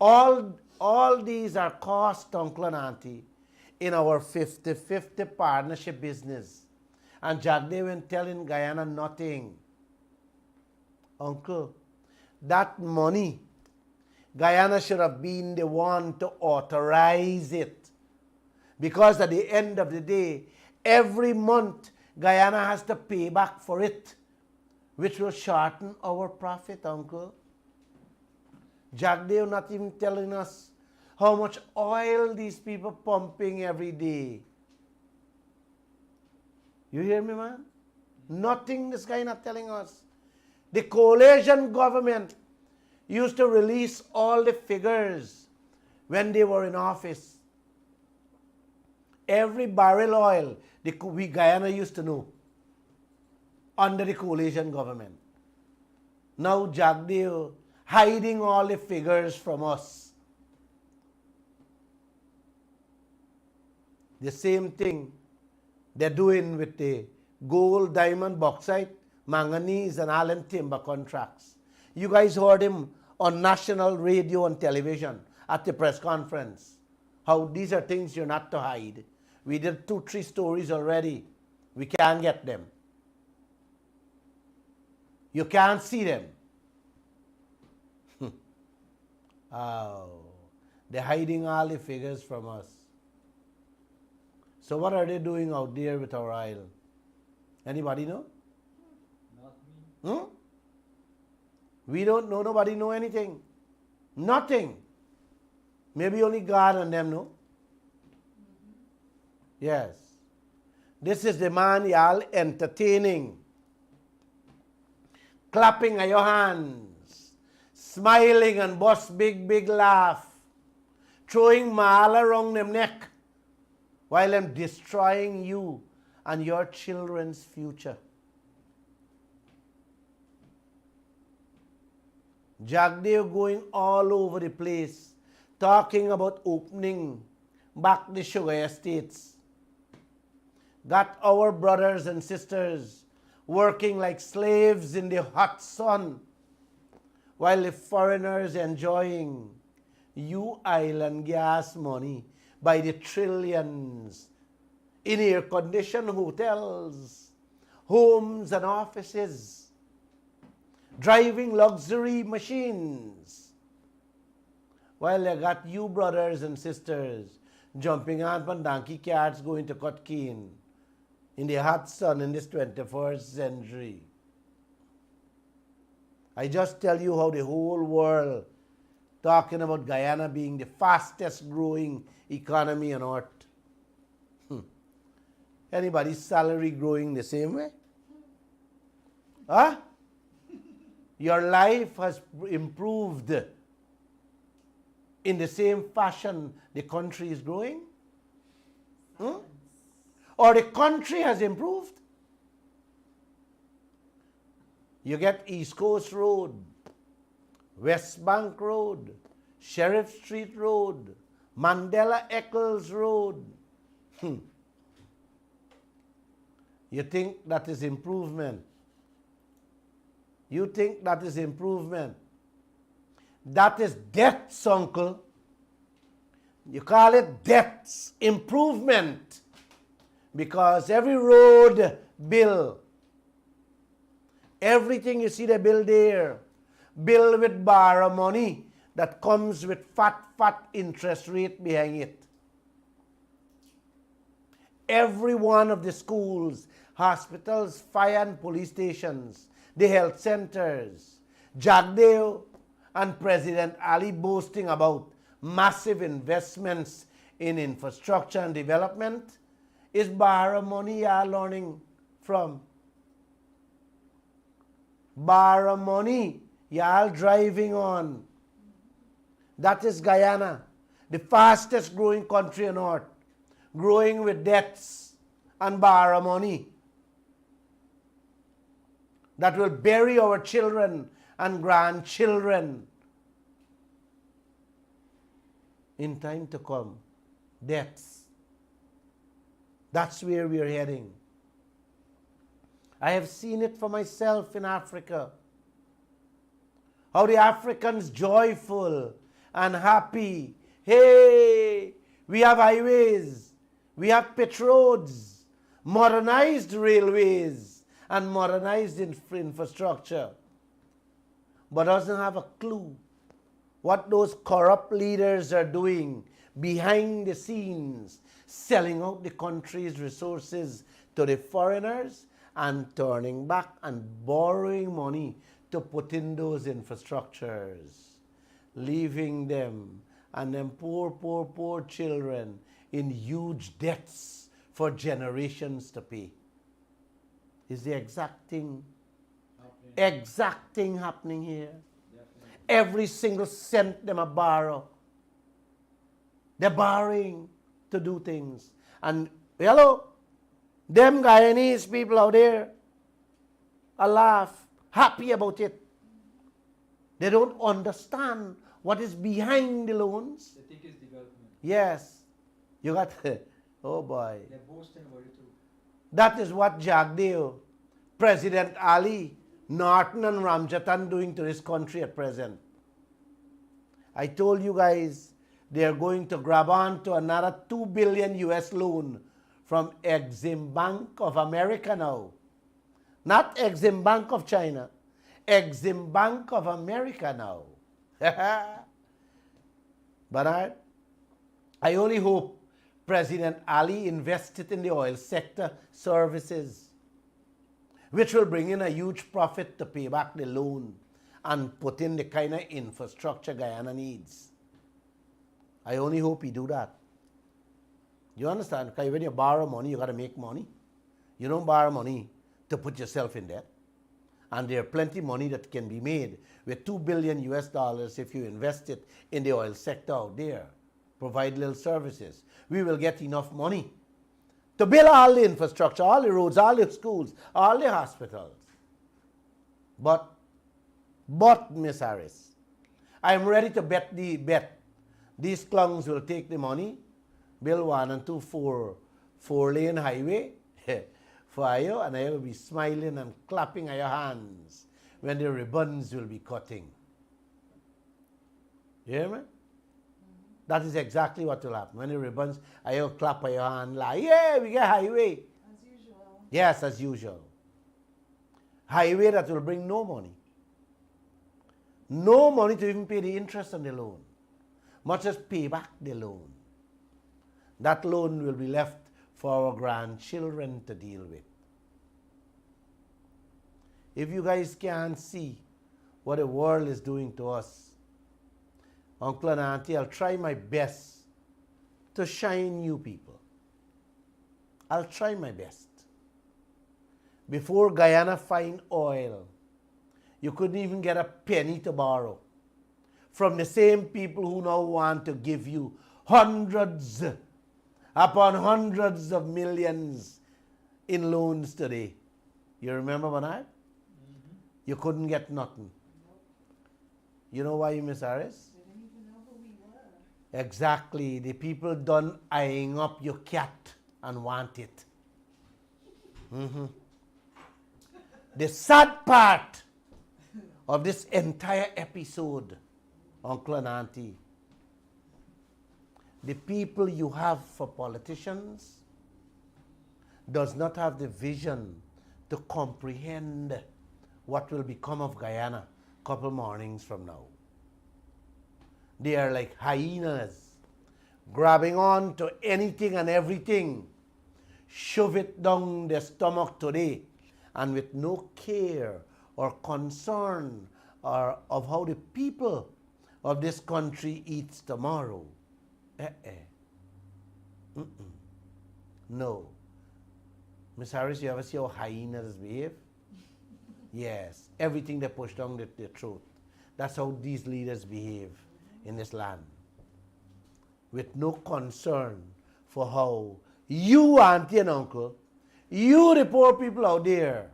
All these are cost, uncle and auntie, in our 50-50 partnership business. And Jack David telling Guyana nothing. Uncle, that money, Guyana should have been the one to authorize it. Because at the end of the day, every month, Guyana has to pay back for it, which will shorten our profit, uncle. Jack Dale not even telling us how much oil these people pumping every day. You hear me, man? Nothing this guy not telling us. The coalition government used to release all the figures when they were in office. Every barrel oil we Guyana used to know under the coalition government. Now Jack Dale hiding all the figures from us. The same thing they're doing with the gold, diamond, bauxite, manganese, and Allen timber contracts. You guys heard him on national radio and television at the press conference. How these are things you're not to hide. We did 2-3 stories already. We can't get them. You can't see them. Oh, they're hiding all the figures from us. So what are they doing out there with our oil? Anybody know? Not me. We don't know, nobody know anything. Nothing. Maybe only God and them know. Yes. This is the man y'all entertaining. Clapping at your hands. Smiling and bust big laugh. Throwing mal around them neck. While them destroying you and your children's future. Jagdev going all over the place, talking about opening back the sugar estates. Got our brothers and sisters working like slaves in the hot sun, while the foreigners enjoying oil and gas money by the trillions in air-conditioned hotels, homes and offices. Driving luxury machines. While they got you brothers and sisters jumping on donkey carts going to cut cane in the hot sun in this 21st century. I just tell you how the whole world talking about Guyana being the fastest growing economy on earth. Anybody's salary growing the same way? Huh? Your life has improved in the same fashion the country is growing? Or the country has improved? You get East Coast Road, West Bank Road, Sheriff Street Road, Mandela Eccles Road. You think that is improvement? You think that is improvement? That is debts, uncle. You call it debts, improvement. Because every road bill, everything you see the bill there, bill with borrow money that comes with fat interest rate behind it. Every one of the schools, hospitals, fire and police stations, the health centers, Jagdeo and President Ali boasting about massive investments in infrastructure and development is borrow money you are learning from. Borrow money you are driving on. That is Guyana, the fastest growing country on earth, growing with debts and borrow money that will bury our children and grandchildren in time to come. Debts. That's where we are heading. I have seen it for myself in Africa. How the Africans joyful and happy. Hey, we have highways, we have pit roads, modernized railways, and modernized infrastructure, but doesn't have a clue what those corrupt leaders are doing behind the scenes, selling out the country's resources to the foreigners and turning back and borrowing money to put in those infrastructures, leaving them and them poor children in huge debts for generations to pay. Is the exact thing happening here. Definitely. Every single cent them a borrow. They're borrowing to do things. And hello, them Guyanese people out there are laugh, happy about it. They don't understand what is behind the loans. They think it's development. Yes. You got, oh boy. They're boasting about it too. That is what Jagdeo, President Ali, Norton and Ramjatan doing to this country at present. I told you guys they are going to grab on to another $2 billion US loan from Exim Bank of America now. Not Exim Bank of China. Exim Bank of America now. But I only hope President Ali invested in the oil sector services, which will bring in a huge profit to pay back the loan and put in the kind of infrastructure Guyana needs. I only hope he do that. You understand? Because when you borrow money, you got to make money. You don't borrow money to put yourself in debt. And there are plenty of money that can be made with $2 billion US dollars if you invest it in the oil sector out there. Provide little services. We will get enough money to build all the infrastructure, all the roads, all the schools, all the hospitals. But, Miss Harris, I'm ready to bet these clowns will take the money, build 1 and 2 four-lane highway for you, and I will be smiling and clapping at your hands when the ribbons will be cutting. You hear me? That is exactly what will happen. When the ribbons, I will clap at your hand like, yeah, we get highway. As usual. Yes, as usual. Highway that will bring no money. No money to even pay the interest on the loan, much as pay back the loan. That loan will be left for our grandchildren to deal with. If you guys can't see what the world is doing to us, Uncle and Auntie, I'll try my best to shine you people. I'll try my best. Before Guyana find oil, you couldn't even get a penny to borrow from the same people who now want to give you hundreds upon hundreds of millions in loans today. You remember, Bernard? Mm-hmm. You couldn't get nothing. Nope. You know why, Miss Harris? They didn't even know who we were. Exactly. The people done eyeing up your cat and want it. Mm-hmm. The sad part of this entire episode, Uncle and Auntie, the people you have for politicians does not have the vision to comprehend what will become of Guyana a couple mornings from now. They are like hyenas, grabbing on to anything and everything, shove it down their stomach today, and with no care or concern or of how the people of this country eats tomorrow. No. Miss Harris, you ever see how hyenas behave? Yes. Everything they push down their throat. That's how these leaders behave in this land. With no concern for how you, auntie and uncle, you, the poor people out there,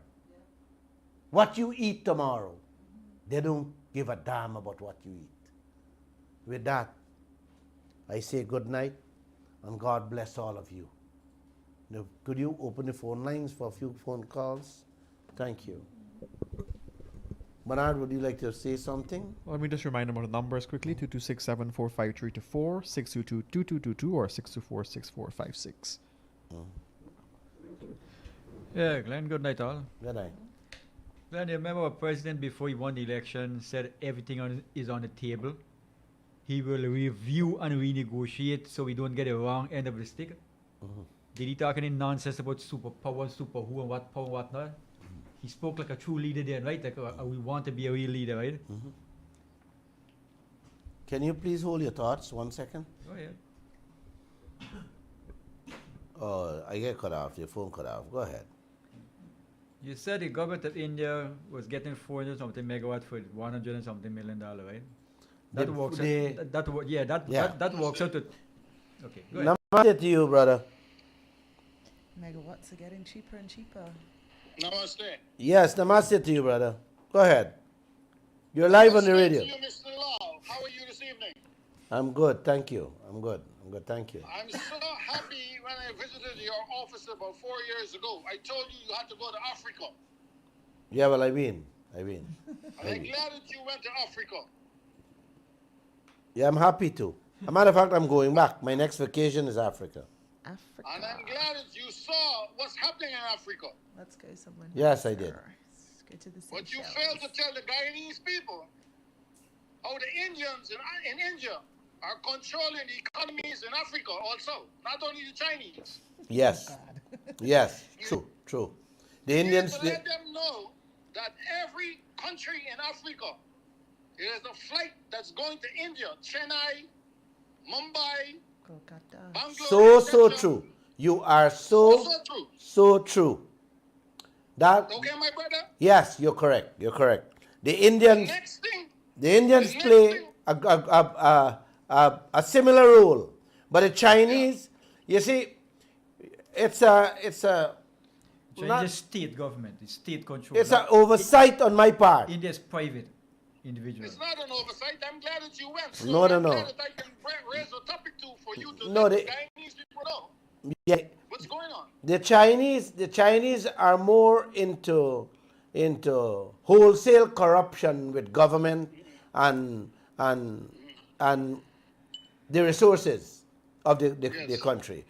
what you eat tomorrow. They don't give a damn about what you eat. With that, I say good night and God bless all of you. Now, could you open the phone lines for a few phone calls? Thank you. Bernard, would you like to say something? Let me just remind them of the numbers quickly: 2267-453-24, 622-2222, or 624-6456. Yeah, Glenn, good night all. Good night. Glenn, you remember our president before he won the election said everything is on the table. He will review and renegotiate so we don't get the wrong end of the stick. Mm-hmm. Did he talk any nonsense about superpower and super who and what power and what not? He spoke like a true leader then, right? Like we want to be a real leader, right? Mm-hmm. Can you please hold your thoughts 1 second? Oh, yeah. Oh, I get cut off. Your phone cut off. Go ahead. You said the government of India was getting 400 something megawatt for $100 and something million, right? That works. That works out to. Okay, go ahead. Namaste to you, brother. Megawatts are getting cheaper and cheaper. Namaste. Yes, namaste to you, brother. Go ahead. You're live on the radio. Thank you, Mr. Lall. How are you this evening? I'm good, thank you. I'm good, thank you. I'm so happy when I visited your office about 4 years ago. I told you you had to go to Africa. Yeah, well, I've been. And I'm glad that you went to Africa. Yeah, I'm happy to. As a matter of fact, I'm going back. My next vacation is Africa. Africa. And I'm glad that you saw what's happening in Africa. Let's go somewhere. Yes, I did. Let's go to the Seychelles. But you failed to tell the Guyanese people how the Indians in India are controlling the economies in Africa also, not only the Chinese. Yes. Yes, true. The You Indians... need to let them know that every country in Africa There's a flight that's going to India, Chennai, Mumbai, Kolkata. Bangalore. So etc. true. You are so So true. true. That Okay, my brother? yes, you're correct. You're correct. The The Indians next thing, play a similar role, but the Chinese, you see, it's a Chinese not- is state government, it's state control. it's an oversight on my part. India is private individual. it's not an oversight. I'm glad that you went. So No. I'm glad that I can raise a topic for you to No, let they- the Chinese people know Yeah, what's going on. the Chinese are more into wholesale corruption with government and the resources of the Yes. country.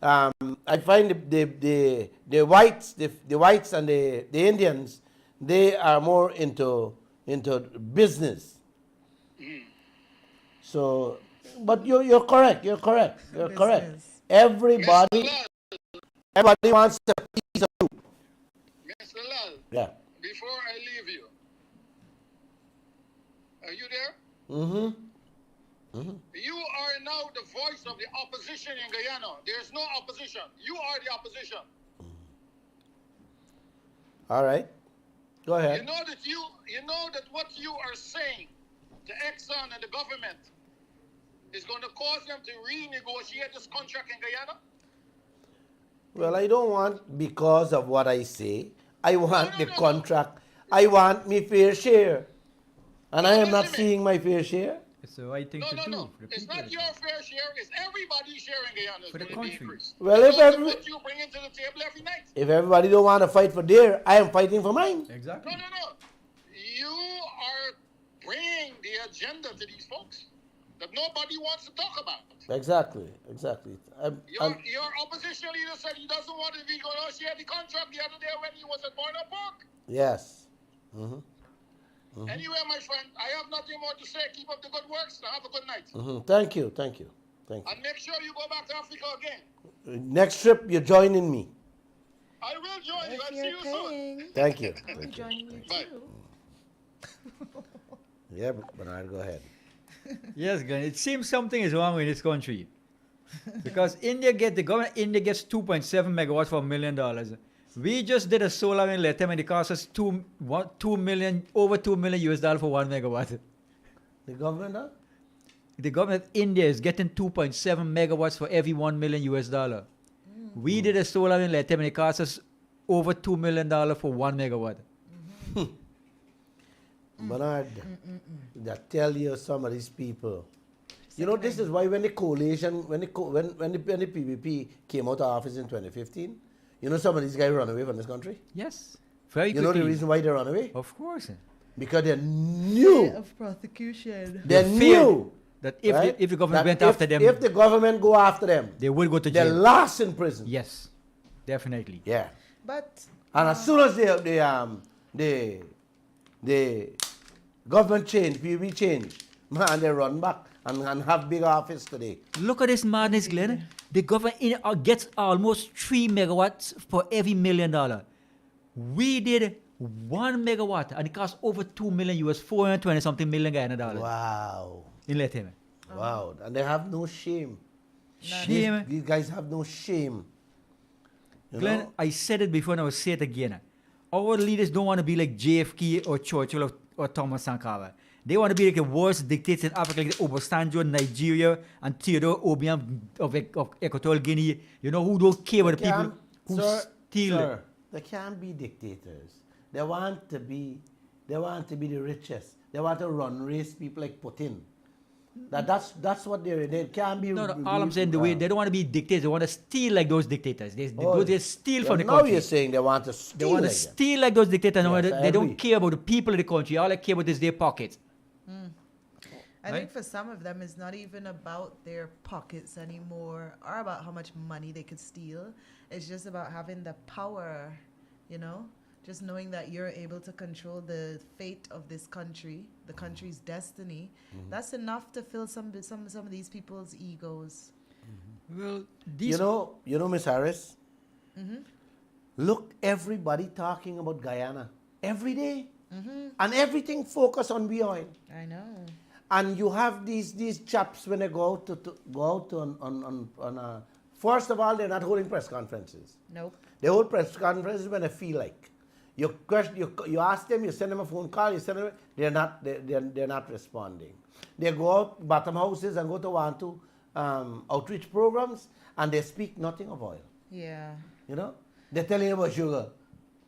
I find the whites and the Indians, they are more into business. So, but you're correct. You're correct. Business. Everybody wants a piece of you. Mr. Lall, Yeah. before I leave you, are you there? Mm-hmm. You are now the voice of the opposition in Guyana. There's no opposition. You are the opposition. All right. Go ahead. You know that what you are saying to Exxon and the government is going to cause them to renegotiate this contract in Guyana? Well, I don't want because of what I say. I want the no. contract. I want me fair share. And I am not listen to me. seeing my fair share. It's the right thing No. to do. for the It's people not of your Guyana. fair share. It's everybody's share in Guyana. For the It's going to be country. increased. Well, if Because of every- what you bring into the table every night. If everybody don't want to fight for their, I am fighting for mine. Exactly. No. You are bringing the agenda to these folks that nobody wants to talk about. Exactly. Your opposition leader said he doesn't want to renegotiate the contract the other day when he was at Border Park. Yes. Anyway, my friend, I have nothing more to say. Keep up the good works and have a good night. Thank you. And make sure you go back to Africa again. Next trip, you're joining me. I will join you. If I'll see you're you soon. paying, Thank you. I'm joining you Bye. too. Yeah, Bernard, go ahead. Yes, Glenn, it seems something is wrong with this country. Because the government India gets 2.7 megawatts for $1 million. We just did a solar in Latam and it cost us over $2 million US for 1 megawatt. The government, huh? The government of India is getting 2.7 megawatts for every $1 million US. We did a solar in Latam and it cost us over $2 million for 1 megawatt. Bernard, that tell you some of these people. You know, this is why when the coalition, when the PVP came out of office in 2015, you know some of these guys run away from this country? Yes. Very You quickly. know the reason why they run away? Of course. Because they knew. Of prosecution. They They knew. That if, right? if the government that went if- after them, If the government go after them, they will go to they're jail. last in prison. Yes. Definitely. Yeah. But And as soon as the government change, PVP change, man, they run back and have big office today. Look at this madness, Glenn. The government gets almost 3 megawatts for every $1 million. We did 1 megawatt and it cost over $2 million US, 420 something million Guyana dollars. Wow. In Latam. Wow. And they have no shame. Shame. These guys have no shame. You Glenn, know? I said it before and I will say it again. Our leaders don't want to be like JFK or Churchill or Thomas Sankara. They want to be like the worst dictators in Africa, like Obasanjo, Nigeria, and Theodore Obiang of Equatorial Guinea. You know, who don't care about the people who steal. Sir, they can't be dictators. They want to be the richest. They want to run race people like Putin. That's what they can't be. No, all I'm saying, they don't want to be dictators. They want to steal like those dictators. They steal from the now country. you're saying they want to They steal. want to like them. steal like those dictators. Yes, They I don't agree. care about the people of the country. All they care about is their pockets. I Right? think for some of them, it's not even about their pockets anymore or about how much money they could steal. It's just about having the power, you know? Just knowing that you're able to control the fate of this country, the country's destiny. That's enough to fill some of these people's egos. Well, You know, Miss Harris. Look, everybody talking about Guyana every day. And everything focus on we oil. I know. And you have these chaps when they go out on first of all, they're not holding press conferences. Nope. They hold press conferences when they feel like. You ask them, you send them a phone call, you send them, they're not responding. They go out bottom houses and go to outreach programs, and they speak nothing of oil. Yeah. You know, they're telling you about sugar.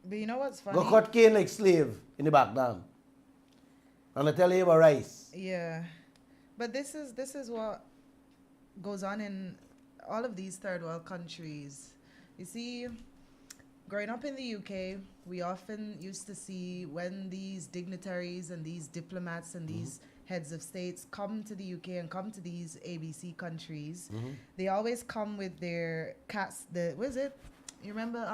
But you know what's funny? Go cut cane like slave in the back dam, and they tell you about rice. Yeah, but this is what goes on in all of these third world countries. You see, growing up in the UK, we often used to see when these dignitaries and these diplomats and these heads of states come to the UK and come to these ABC countries, they always come with their cats. What is it? You remember?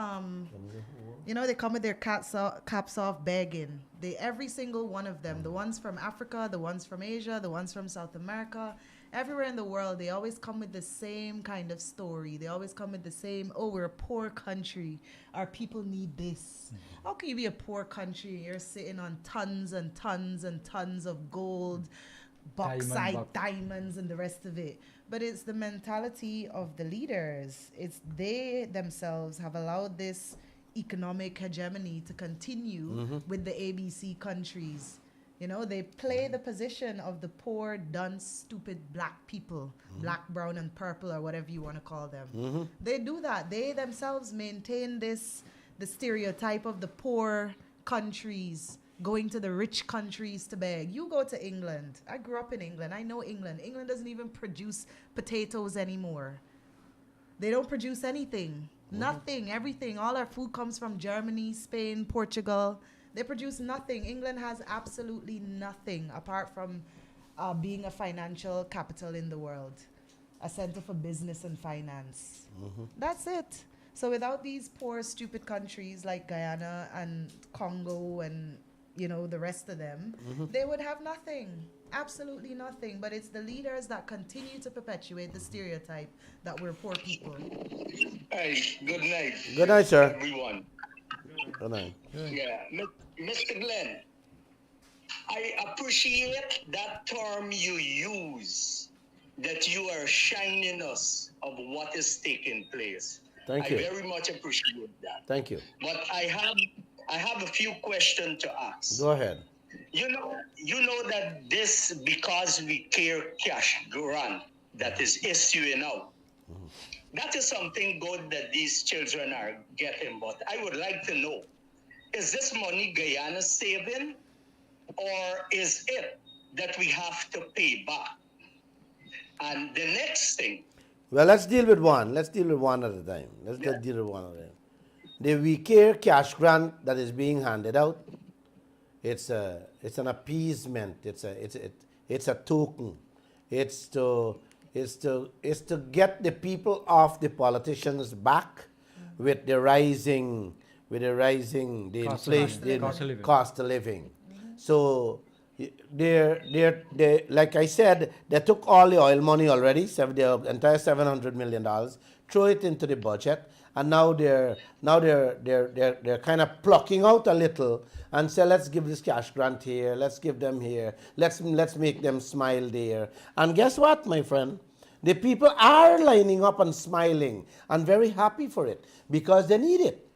You know, they come with their caps off begging. Every single one of them, the ones from Africa, the ones from Asia, the ones from South America, everywhere in the world, they always come with the same kind of story. They always come with the same, oh, we're a poor country. Our people need this. How can you be a poor country? You're sitting on tons and tons and tons of gold, bauxite, diamonds, and the rest of it. But it's the mentality of the leaders. It's they themselves have allowed this economic hegemony to continue with the ABC countries. You know, they play the position of the poor, dunce, stupid black people, black, brown, and purple, or whatever you want to call them. They do that. They themselves maintain the stereotype of the poor countries going to the rich countries to beg. You go to England. I grew up in England. I know England. England doesn't even produce potatoes anymore. They don't produce anything. Nothing, everything. All our food comes from Germany, Spain, Portugal. They produce nothing. England has absolutely nothing apart from being a financial capital in the world, a center for business and finance. That's it. So without these poor, stupid countries like Guyana and Congo and, you know, the rest of them, they would have nothing. Absolutely nothing. But it's the leaders that continue to perpetuate the stereotype that we're poor people. Hey, good night. Good night, sir. Everyone. Good night. Yeah, Mr. Glenn, I appreciate that term you use, that you are shining us of what is taking place. Thank you. I very much appreciate that. Thank you. But I have a few questions to ask. Go ahead. You know that this, because we care cash grant that is issuing out, that is something good that these children are getting. But I would like to know, is this money Guyana saving, or is it that we have to pay back? And the next thing. Well, let's deal with one. Let's deal with one at a time. Let's deal with one at a time. The We Care cash grant that is being handed out, it's an appeasement. It's a token. It's to get the people off the politicians' back with the rising inflation, cost of living. So they're like I said, they took all the oil money already, the entire $700 million, throw it into the budget, and now they're kind of plucking out a little and say, let's give this cash grant here, let's give them here, let's make them smile there. And guess what, my friend? The people are lining up and smiling and very happy for it because they need it.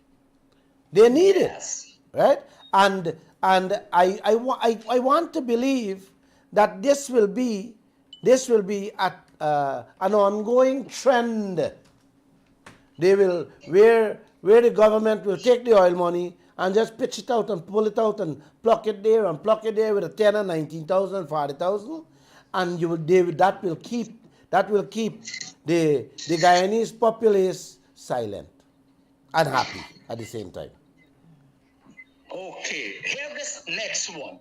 They need it, right? And I want to believe that this will be an ongoing trend. They will where the government will take the oil money and just pitch it out and pull it out and pluck it there and pluck it there with a 10 and 19,000, 40,000, and that will keep the Guyanese populace silent and happy at the same time. Okay, here this next one.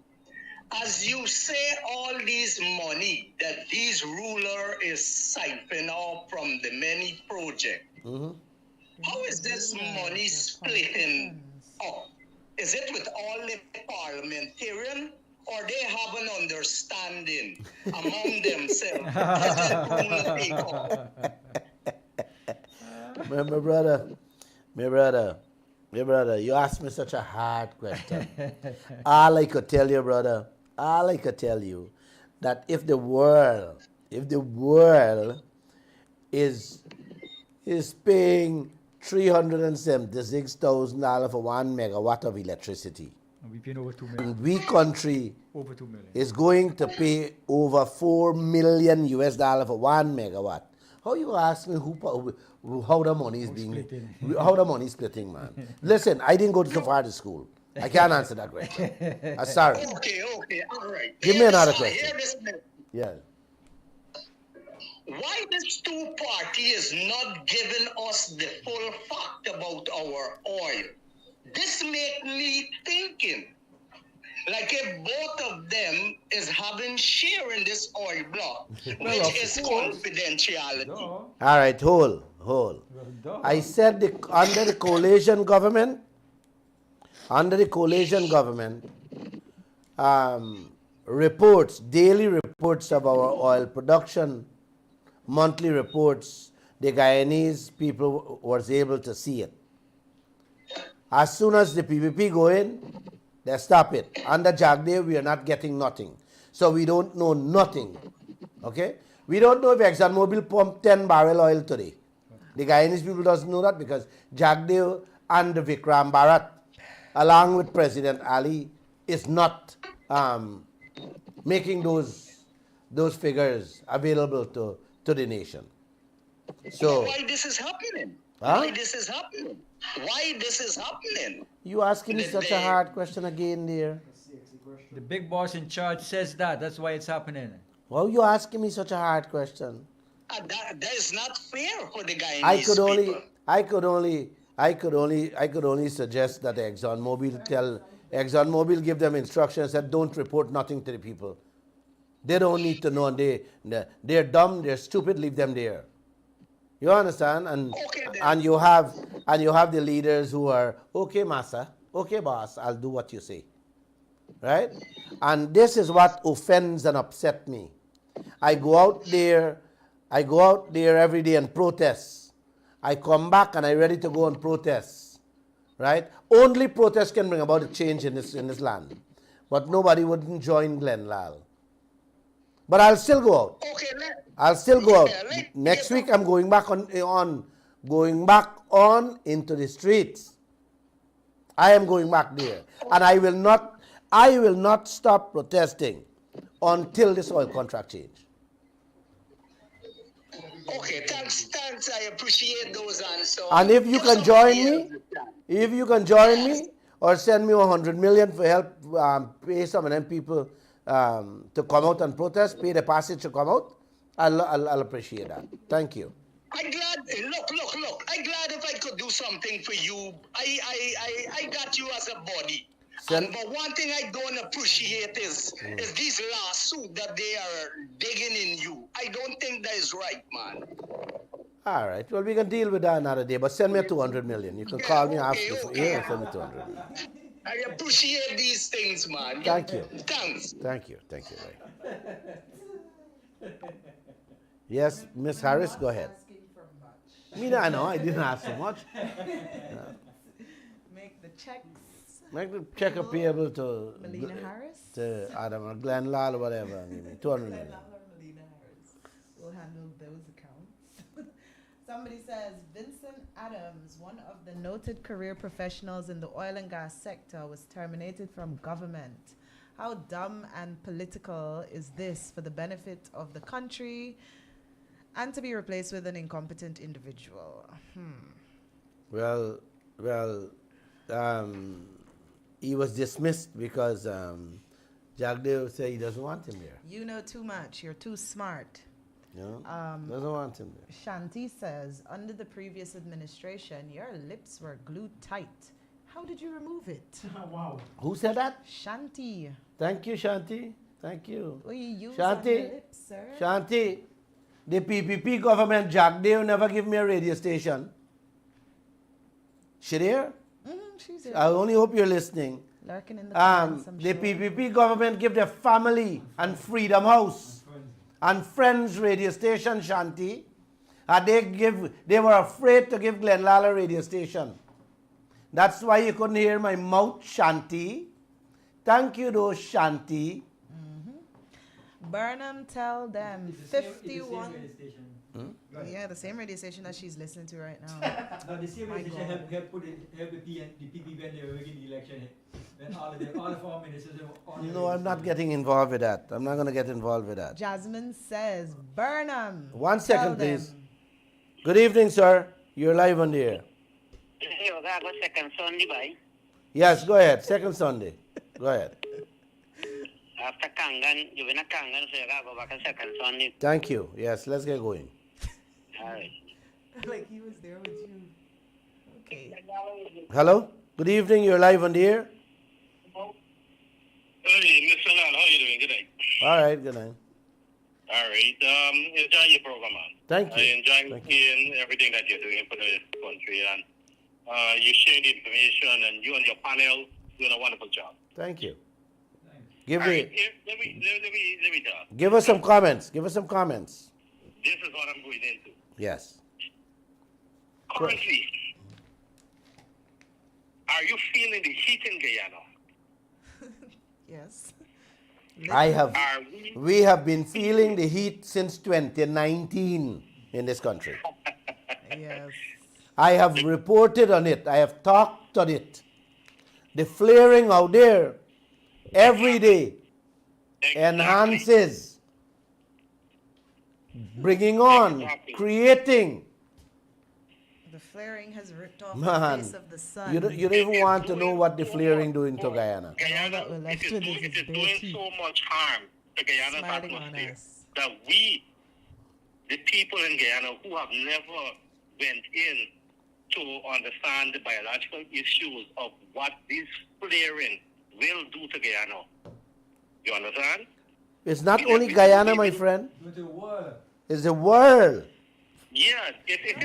As you say, all these money that these ruler is siphoning off from the many projects, how is this money splitting up? Is it with all the parliamentarians, or they have an understanding among themselves? My brother, Yeah, brother, you asked me such a hard question. All I could tell you, brother, all I could tell you, that if the world is paying $376,000 for 1 megawatt of electricity, And we paying over 2 million. and we country Over 2 million. is going to pay over $4 million for 1 megawatt. How you ask me how the money is being splitting. how the money is splitting, man? Listen, I didn't go to Sephardi school. I can't answer that question. I'm sorry. Okay, all right. Give me another question. Hear this now. Yeah. Why this two party is not giving us the full fact about our oil? This make me thinking, like if both of them is having share in this oil block, which is confidentiality. No. All right, hold. Duh. I said under the coalition government, reports, daily reports of our oil production, monthly reports, the Guyanese people was able to see it. As soon as the PPP go in, they stop it. Under Jagdev, we are not getting nothing. So we don't know nothing. Okay? We don't know if ExxonMobil pumped 10 barrel oil today. The Guyanese people doesn't know that because Jagdev and Vikram Bharat, along with President Ali, is not making those figures available to the nation. So why this is happening? Huh? Why this is happening? Why this is happening? you asking me such a hard question again, dear. The big boss in charge says that. That's why it's happening. Why you asking me such a hard question? That is not fair for the Guyanese I could people. only suggest that ExxonMobil give them instructions that don't report nothing to the people. They don't need to know, and they're dumb, they're stupid. Leave them there. You understand? And Okay, then. and you have the leaders who are okay, massa, okay, boss. I'll do what you say. Right? And this is what offends and upset me. I go out there every day and protest. I come back and I'm ready to go and protest. Right? Only protest can bring about a change in this land. But nobody wouldn't join Glenn Lall. But I'll still go out. Okay, I'll still go out. Yeah, Next week I'm going back on into the streets. I am going back there. And I will not stop protesting until this oil contract change. Okay, thanks. I appreciate those answers. And if you can join me, or send me 100 million for help pay some of them people to come out and protest, pay the passage to come out, I'll appreciate that. Thank you. I'm glad. Look. I'm glad if I could do something for you. I got you as a body. But one thing I don't appreciate is these lawsuits that they are digging in you. I don't think that is right, man. All right. Well, we can deal with that another day, but send me 200 million. You can call me after and send me 200 million. I appreciate these things, man. Thank you. Thanks. Thank you. Right. Yes, Miss Harris, go ahead. I know, I didn't ask so much. Make the checks. Make the check payable to Melina Harris? to Adam or Glenn Lall or whatever. 200 million. Melina Harris will handle those accounts. Somebody says Vincent Adams, one of the noted career professionals in the oil and gas sector, was terminated from government. How dumb and political is this for the benefit of the country and to be replaced with an incompetent individual? Well, he was dismissed because Jagdev said he doesn't want him there. You know too much. You're too smart. Doesn't want him there. Shanti says, under the previous administration, your lips were glued tight. How did you remove it? Wow. Who said that? Shanti. Thank you, Shanti. Thank you. What you use on your Shanti, lips, sir? Shanti, the PPP government, Jagdev never give me a radio station. She there? She's there. I only hope you're listening. Lurking in the comments, I'm The sure. PPP government give the Family and Freedom House and Friends radio station, Shanti. They were afraid to give Glenn Lall a radio station. That's why you couldn't hear my mouth, Shanti. Thank you, though, Shanti. Burnham, tell them It's the same 51. radio station. Go ahead. Yeah, the same radio station that she's listening to right now. No, the same My radio station God. help the PP when they were rigging the election. When all the 4 ministers were on the No, radio I'm not station. getting involved with that. I'm not going to get involved with that. Jasmine says, Burnham. 1 tell second, them." please. Good evening, sir. You're live on the air. You got a second Sunday, bye. Yes, go ahead. Second Sunday. Go ahead. After Kangan, you've been a Kangan, so you got to go back a second Sunday. Thank you. Yes, let's get going. All right. Like he was there with you. Okay. Hello? Good evening. You're live on the air. Hey, Mr. Lall, how you doing? Good day. All right, good night. All right. Enjoy your program, man. Thank you. I enjoy Thank you. seeing everything that you're doing for the country, and you sharing the information, and you and your panel doing a wonderful job. Thank you. Thanks. Give All right, me, let me talk. give us some comments. Give us some comments. This is what I'm going into. Yes. Currently, are you feeling the heat in Guyana? Yes. I have. Are we? We have been feeling the heat since 2019 in this country. Yes. I have reported on it. I have talked on it. The flaring out there every day enhances, bringing on, creating. The flaring has ripped off Man, the face of the sun. you don't even want to know what the flaring doing to Guyana. Guyana, that we're left it with is, is it is bare doing teeth. so much harm to Guyana's Smiling on atmosphere us. that we, the people in Guyana who have never went in to understand the biological issues of what this flaring will do to Guyana. You understand? It's not only Guyana, my friend. Go to the world. It's the world. Yeah.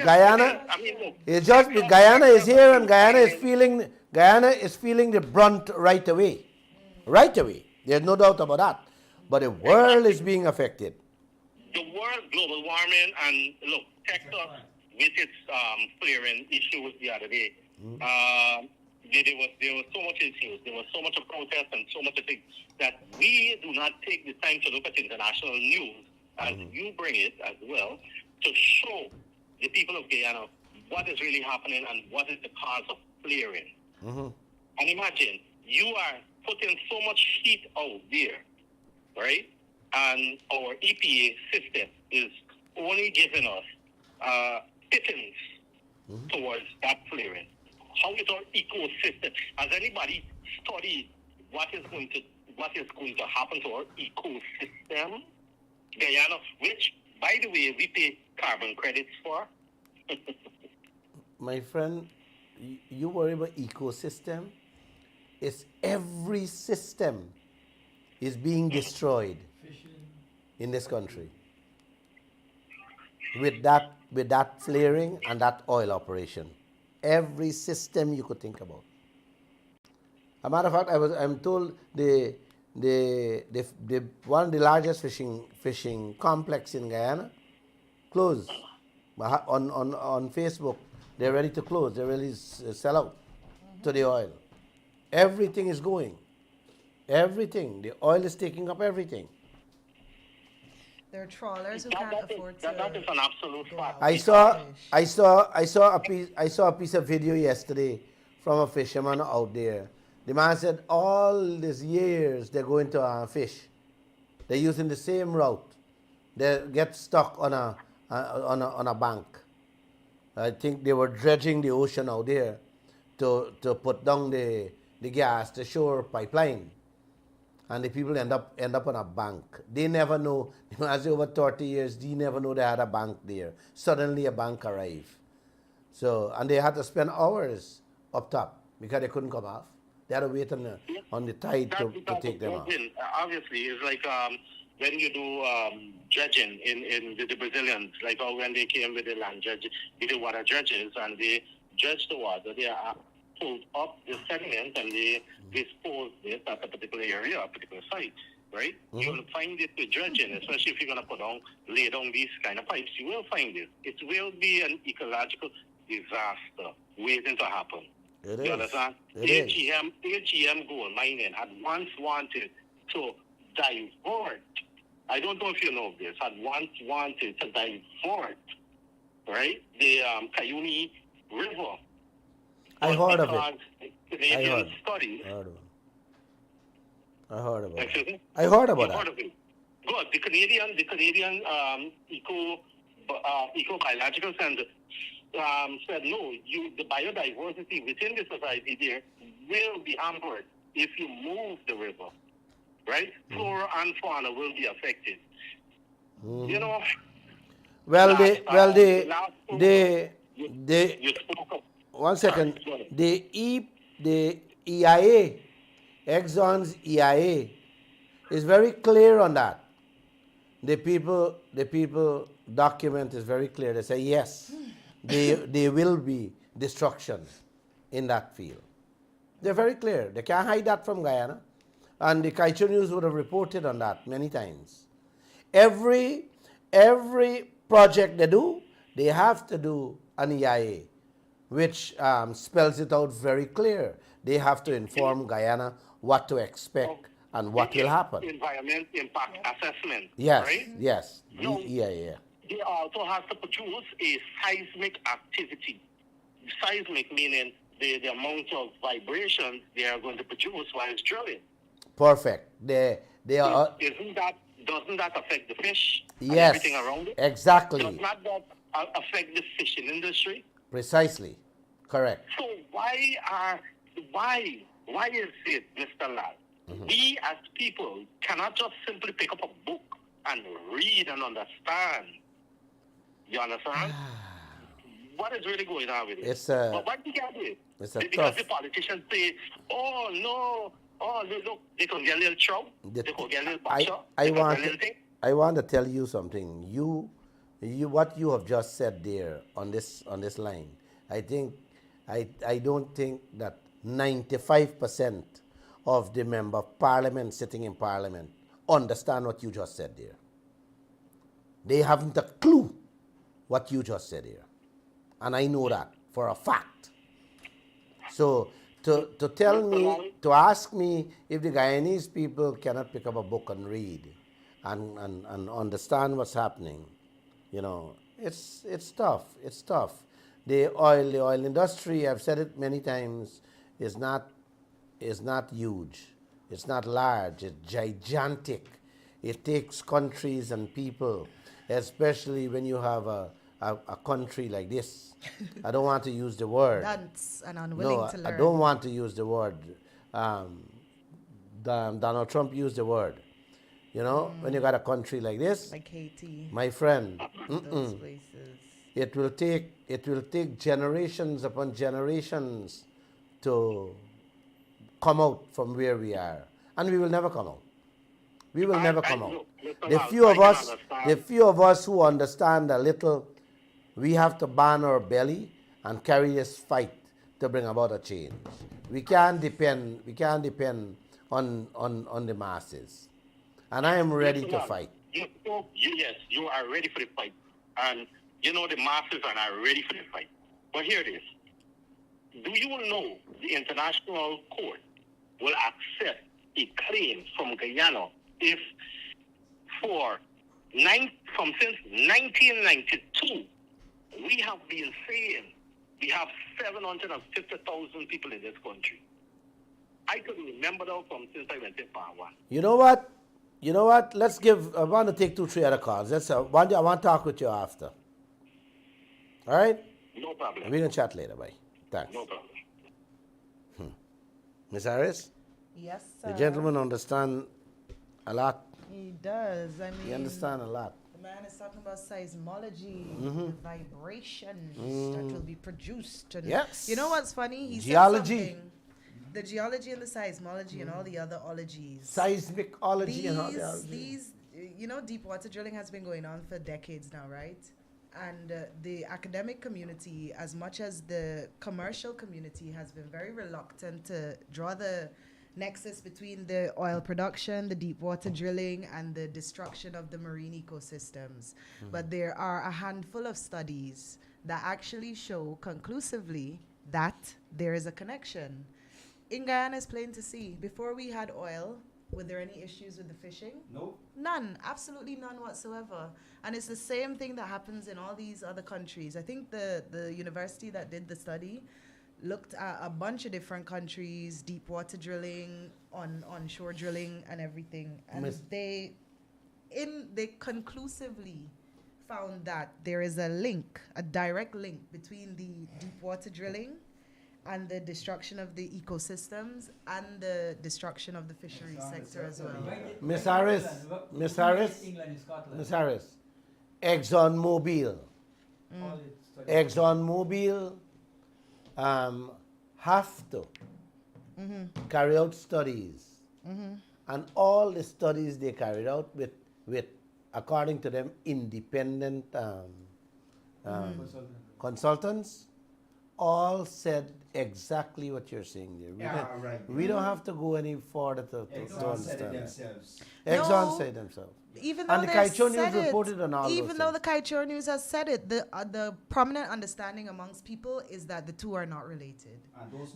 Guyana? I mean, look. It's just Guyana is here and Guyana is feeling the brunt right away. Right away. There's no doubt about that. But the world is being affected. The world global warming and look, Texas with its flaring issues the other day. There was so much issues. There was so much of protest and so much of things that we do not take the time to look at international news as you bring it as well to show the people of Guyana what is really happening and what is the cause of flaring. And imagine you are putting so much heat out there, right? And our EPA system is only giving us pittance towards that flaring. How is our ecosystem? Has anybody studied what is going to happen to our ecosystem? Guyana, which, by the way, we pay carbon credits for. My friend, you worry about ecosystem. It's every system is being destroyed in this country with that flaring and that oil operation. Every system you could think about. As a matter of fact, I'm told the one of the largest fishing complex in Guyana closed. On Facebook, they're ready to close. They're ready to sell out to the oil. Everything is going. Everything. The oil is taking up everything. There are trawlers who can't afford to. That is an absolute go fact. out. I saw a piece of video yesterday from a fisherman out there. The man said all these years they're going to fish. They're using the same route. They get stuck on a bank. I think they were dredging the ocean out there to put down the gas, the shore pipeline. And the people end up on a bank. They never know, as over 30 years, they never know they had a bank there. Suddenly a bank arrived. So, and they had to spend hours up top because they couldn't come off. They had to wait on the tide to take them off. Obviously, it's like when you do dredging in the Brazilians, like when they came with the land dredge, with the water dredges, and they dredge the water, they pulled up the sediment and they dispose it at a particular area, a particular site, right? You will find it with dredging, especially if you're going to lay down these kind of pipes. You will find it. It will be an ecological disaster waiting to happen. It You is. understand? It is. AGM gold mining had once wanted to divert. I don't know if you know this. Had once wanted to divert, right, the Cayuni River. I heard of it. The Canadian studies. I heard about it. Excuse me? I heard You about heard that. of it? Good. The Canadian eco-biological center said no. The biodiversity within the society there will be hampered if you move the river, right? Flora and fauna will be affected. You know. Well, You spoke of. one second. Sorry. The EIA, Exxon's EIA, is very clear on that. The people document is very clear. They say yes, there will be destruction in that field. They're very clear. They can't hide that from Guyana, and the Kaieteur News would have reported on that many times. Every project they do, they have to do an EIA, which spells it out very clear. They have to inform Guyana what to expect and what will happen. Environment impact assessment. Yes, right? yes, No. the EIA. They also have to produce a seismic activity. Seismic meaning the amount of vibrations they are going to produce while it's drilling. Perfect. They are. Doesn't that affect the fish and Yes, everything around it? exactly. Does not that affect the fishing industry? Precisely. Correct. So why is it, Mr. Lall, we as people cannot just simply pick up a book and read and understand? You understand? What is really going on with it? It's a. But what we can do it? It's a Because tough. the politicians say, oh no, look, they can get a little trouble, they can get a little I boxer, they can want get a little thing. I want to tell you something. You what you have just said there on this line. I don't think that 95% of the member of parliament sitting in parliament understand what you just said there. They haven't a clue what you just said here. And I know that for a fact. So to ask me if the Guyanese people cannot pick up a book and read and understand what's happening, you know, it's tough. It's tough. The oil industry, I've said it many times, is not huge. It's not large. It's gigantic. It takes countries and people, especially when you have a country like this. I don't want to use the word. Dunce and unwilling to learn. I don't want to use the word. Donald Trump used the word. You know, when you got a country like this, Like Haiti, my friend, those places. it will take generations upon generations to come out from where we are, and we will never come out. We will never come out. The few of us who understand a little, we have to ban our belly and carry this fight to bring about a change. We can't depend on the masses. And I am ready to fight. Yes, you are ready for the fight. And you know the masses are not ready for the fight. But here it is. Do you know the international court will accept a claim from Guyana if since 1992 we have been saying we have 750,000 people in this country. I could remember that from since I went to Part 1. You know what? I want to take 2-3 other calls. I want to talk with you after. All right? No problem. We can chat later. Bye. Thanks. No problem. Ms. Harris, Yes, sir. the gentleman understand a lot. He does. I mean, He understand a lot. the man is talking about seismology, the vibrations that will be produced. And Yes. You know what's funny? He Geology. said something. The geology and the seismology and all the other ologies. Seismicology and all that. These, deep water drilling has been going on for decades now, right? And the academic community, as much as the commercial community, has been very reluctant to draw the nexus between the oil production, the deep water drilling, and the destruction of the marine ecosystems. But there are a handful of studies that actually show conclusively that there is a connection. In Guyana, it's plain to see. Before we had oil, were there any issues with the fishing? Nope. None, absolutely none whatsoever. And it's the same thing that happens in all these other countries. I think the university that did the study looked at a bunch of different countries, deep water drilling, onshore drilling, and everything. And they conclusively found that there is a link, a direct link between the deep water drilling and the destruction of the ecosystems and the destruction of the fisheries sector as well. Miss Harris, England and Scotland. Miss Harris, ExxonMobil have to carry out studies, and all the studies they carried out with according to them, independent consultants, all said exactly what you're saying there. We don't have to go any further to understand that. Exxon said themselves. Even though And the Kaieteur News reported on all even those though the things. Kaieteur News has said it, the prominent understanding amongst people is that the two are not related.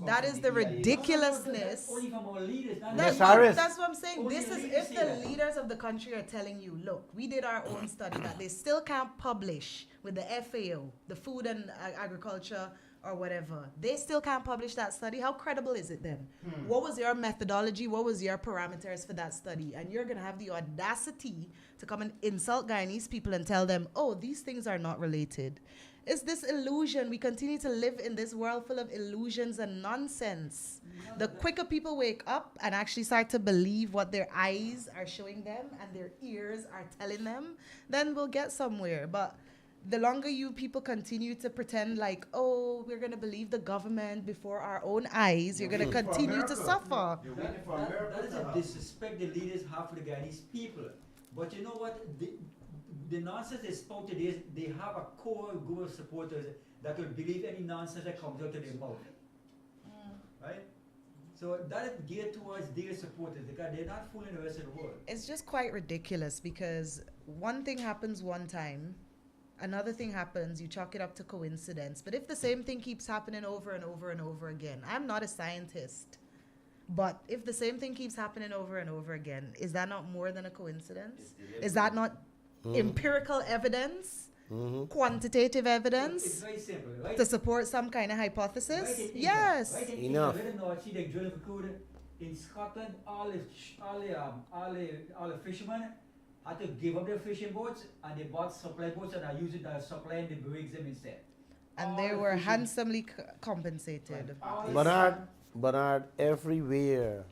That is the ridiculousness. Only from our leaders. not Miss But Harris. that's what I'm saying. Only This the is leaders if say the that. leaders of the country are telling you, look, we did our own study that they still can't publish with the FAO, the Food and Agriculture or whatever. They still can't publish that study. How credible is it then? What was your methodology? What was your parameters for that study? And you're going to have the audacity to come and insult Guyanese people and tell them, oh, these things are not related. It's this illusion. We continue to live in this world full of illusions and nonsense. The quicker people wake up and actually start to believe what their eyes are showing them and their ears are telling them, then we'll get somewhere. But the longer you people continue to pretend like, oh, we're going to believe the government before our own eyes, you're going to continue to suffer. That is a disrespect the leaders have for the Guyanese people. But you know what? The nonsense they spout today is they have a core group of supporters that will believe any nonsense that comes out of their mouth. Right? So that is geared towards their supporters because they're not fooling the rest of the world. It's just quite ridiculous because one thing happens one time, another thing happens, you chalk it up to coincidence. But if the same thing keeps happening over and over and over again, I'm not a scientist, but if the same thing keeps happening over and over again, is that not more than a coincidence? Is that not empirical evidence, quantitative It's evidence very simple, right? to support some kind of hypothesis? Right in England, Yes. Right in Enough. England, the North Sea, they drilling for crude. In Scotland, all the fishermen had to give up their fishing boats and they bought supply boats and are using the supply and they rigs them instead. And All they the were fishing- compensated. compensated. all the Bernard, everywhere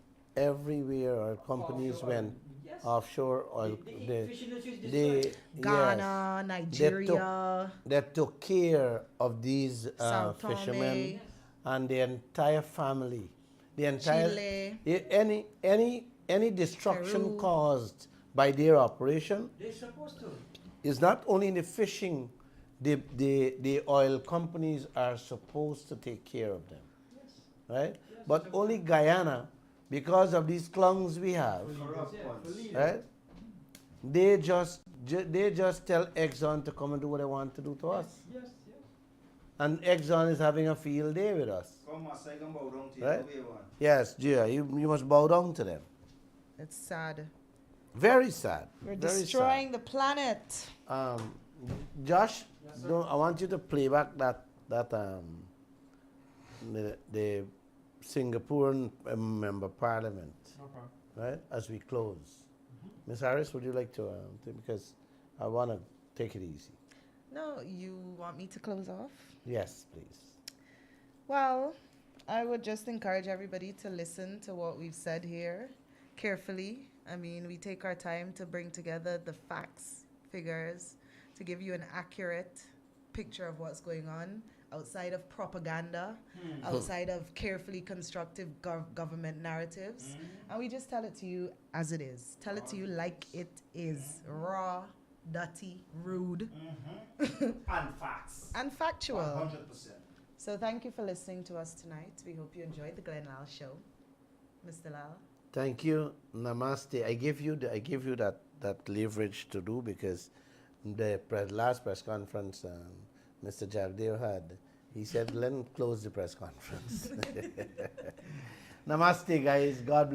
our companies offshore went oil. Yes. offshore oil. The fish industry is They, destroyed. Ghana, Nigeria, that took care of these Sao Tome, fishermen and the entire family. The entire Chile. any destruction Peru. caused by their operation They're supposed to. is not only in the fishing. The oil companies are supposed to take care of them, Yes. right? But only Guyana, because of these clungs we have, For leaders. right? They just tell Exxon to come and do what they want to do to us, Yes. and Exxon is having a field day with us. Come on, say, come bow down to you, Right? the way one. Yes, Gia, you must bow down to them. It's sad. Very sad. We're very destroying the planet. sad. Josh, I want you to play back that the Singaporean member parliament, right? As we close, Miss Harris, would you like to? Because I want to take it easy. No, you want me to close off? Yes, please. Well, I would just encourage everybody to listen to what we've said here carefully. I mean, we take our time to bring together the facts, figures, to give you an accurate picture of what's going on outside of propaganda, outside of carefully constructive government narratives. And we just tell it to you as it is. Tell it to you like it is. Raw, dirty, rude, And facts. and factual. 100%. So thank you for listening to us tonight. We hope you enjoyed the Glenn Lall Show. Mr. Lall. Thank you. Namaste. I give you that leverage to do because the last press conference Mr. Jagdeo had, He said, let him close the press conference. Namaste, guys. God bless.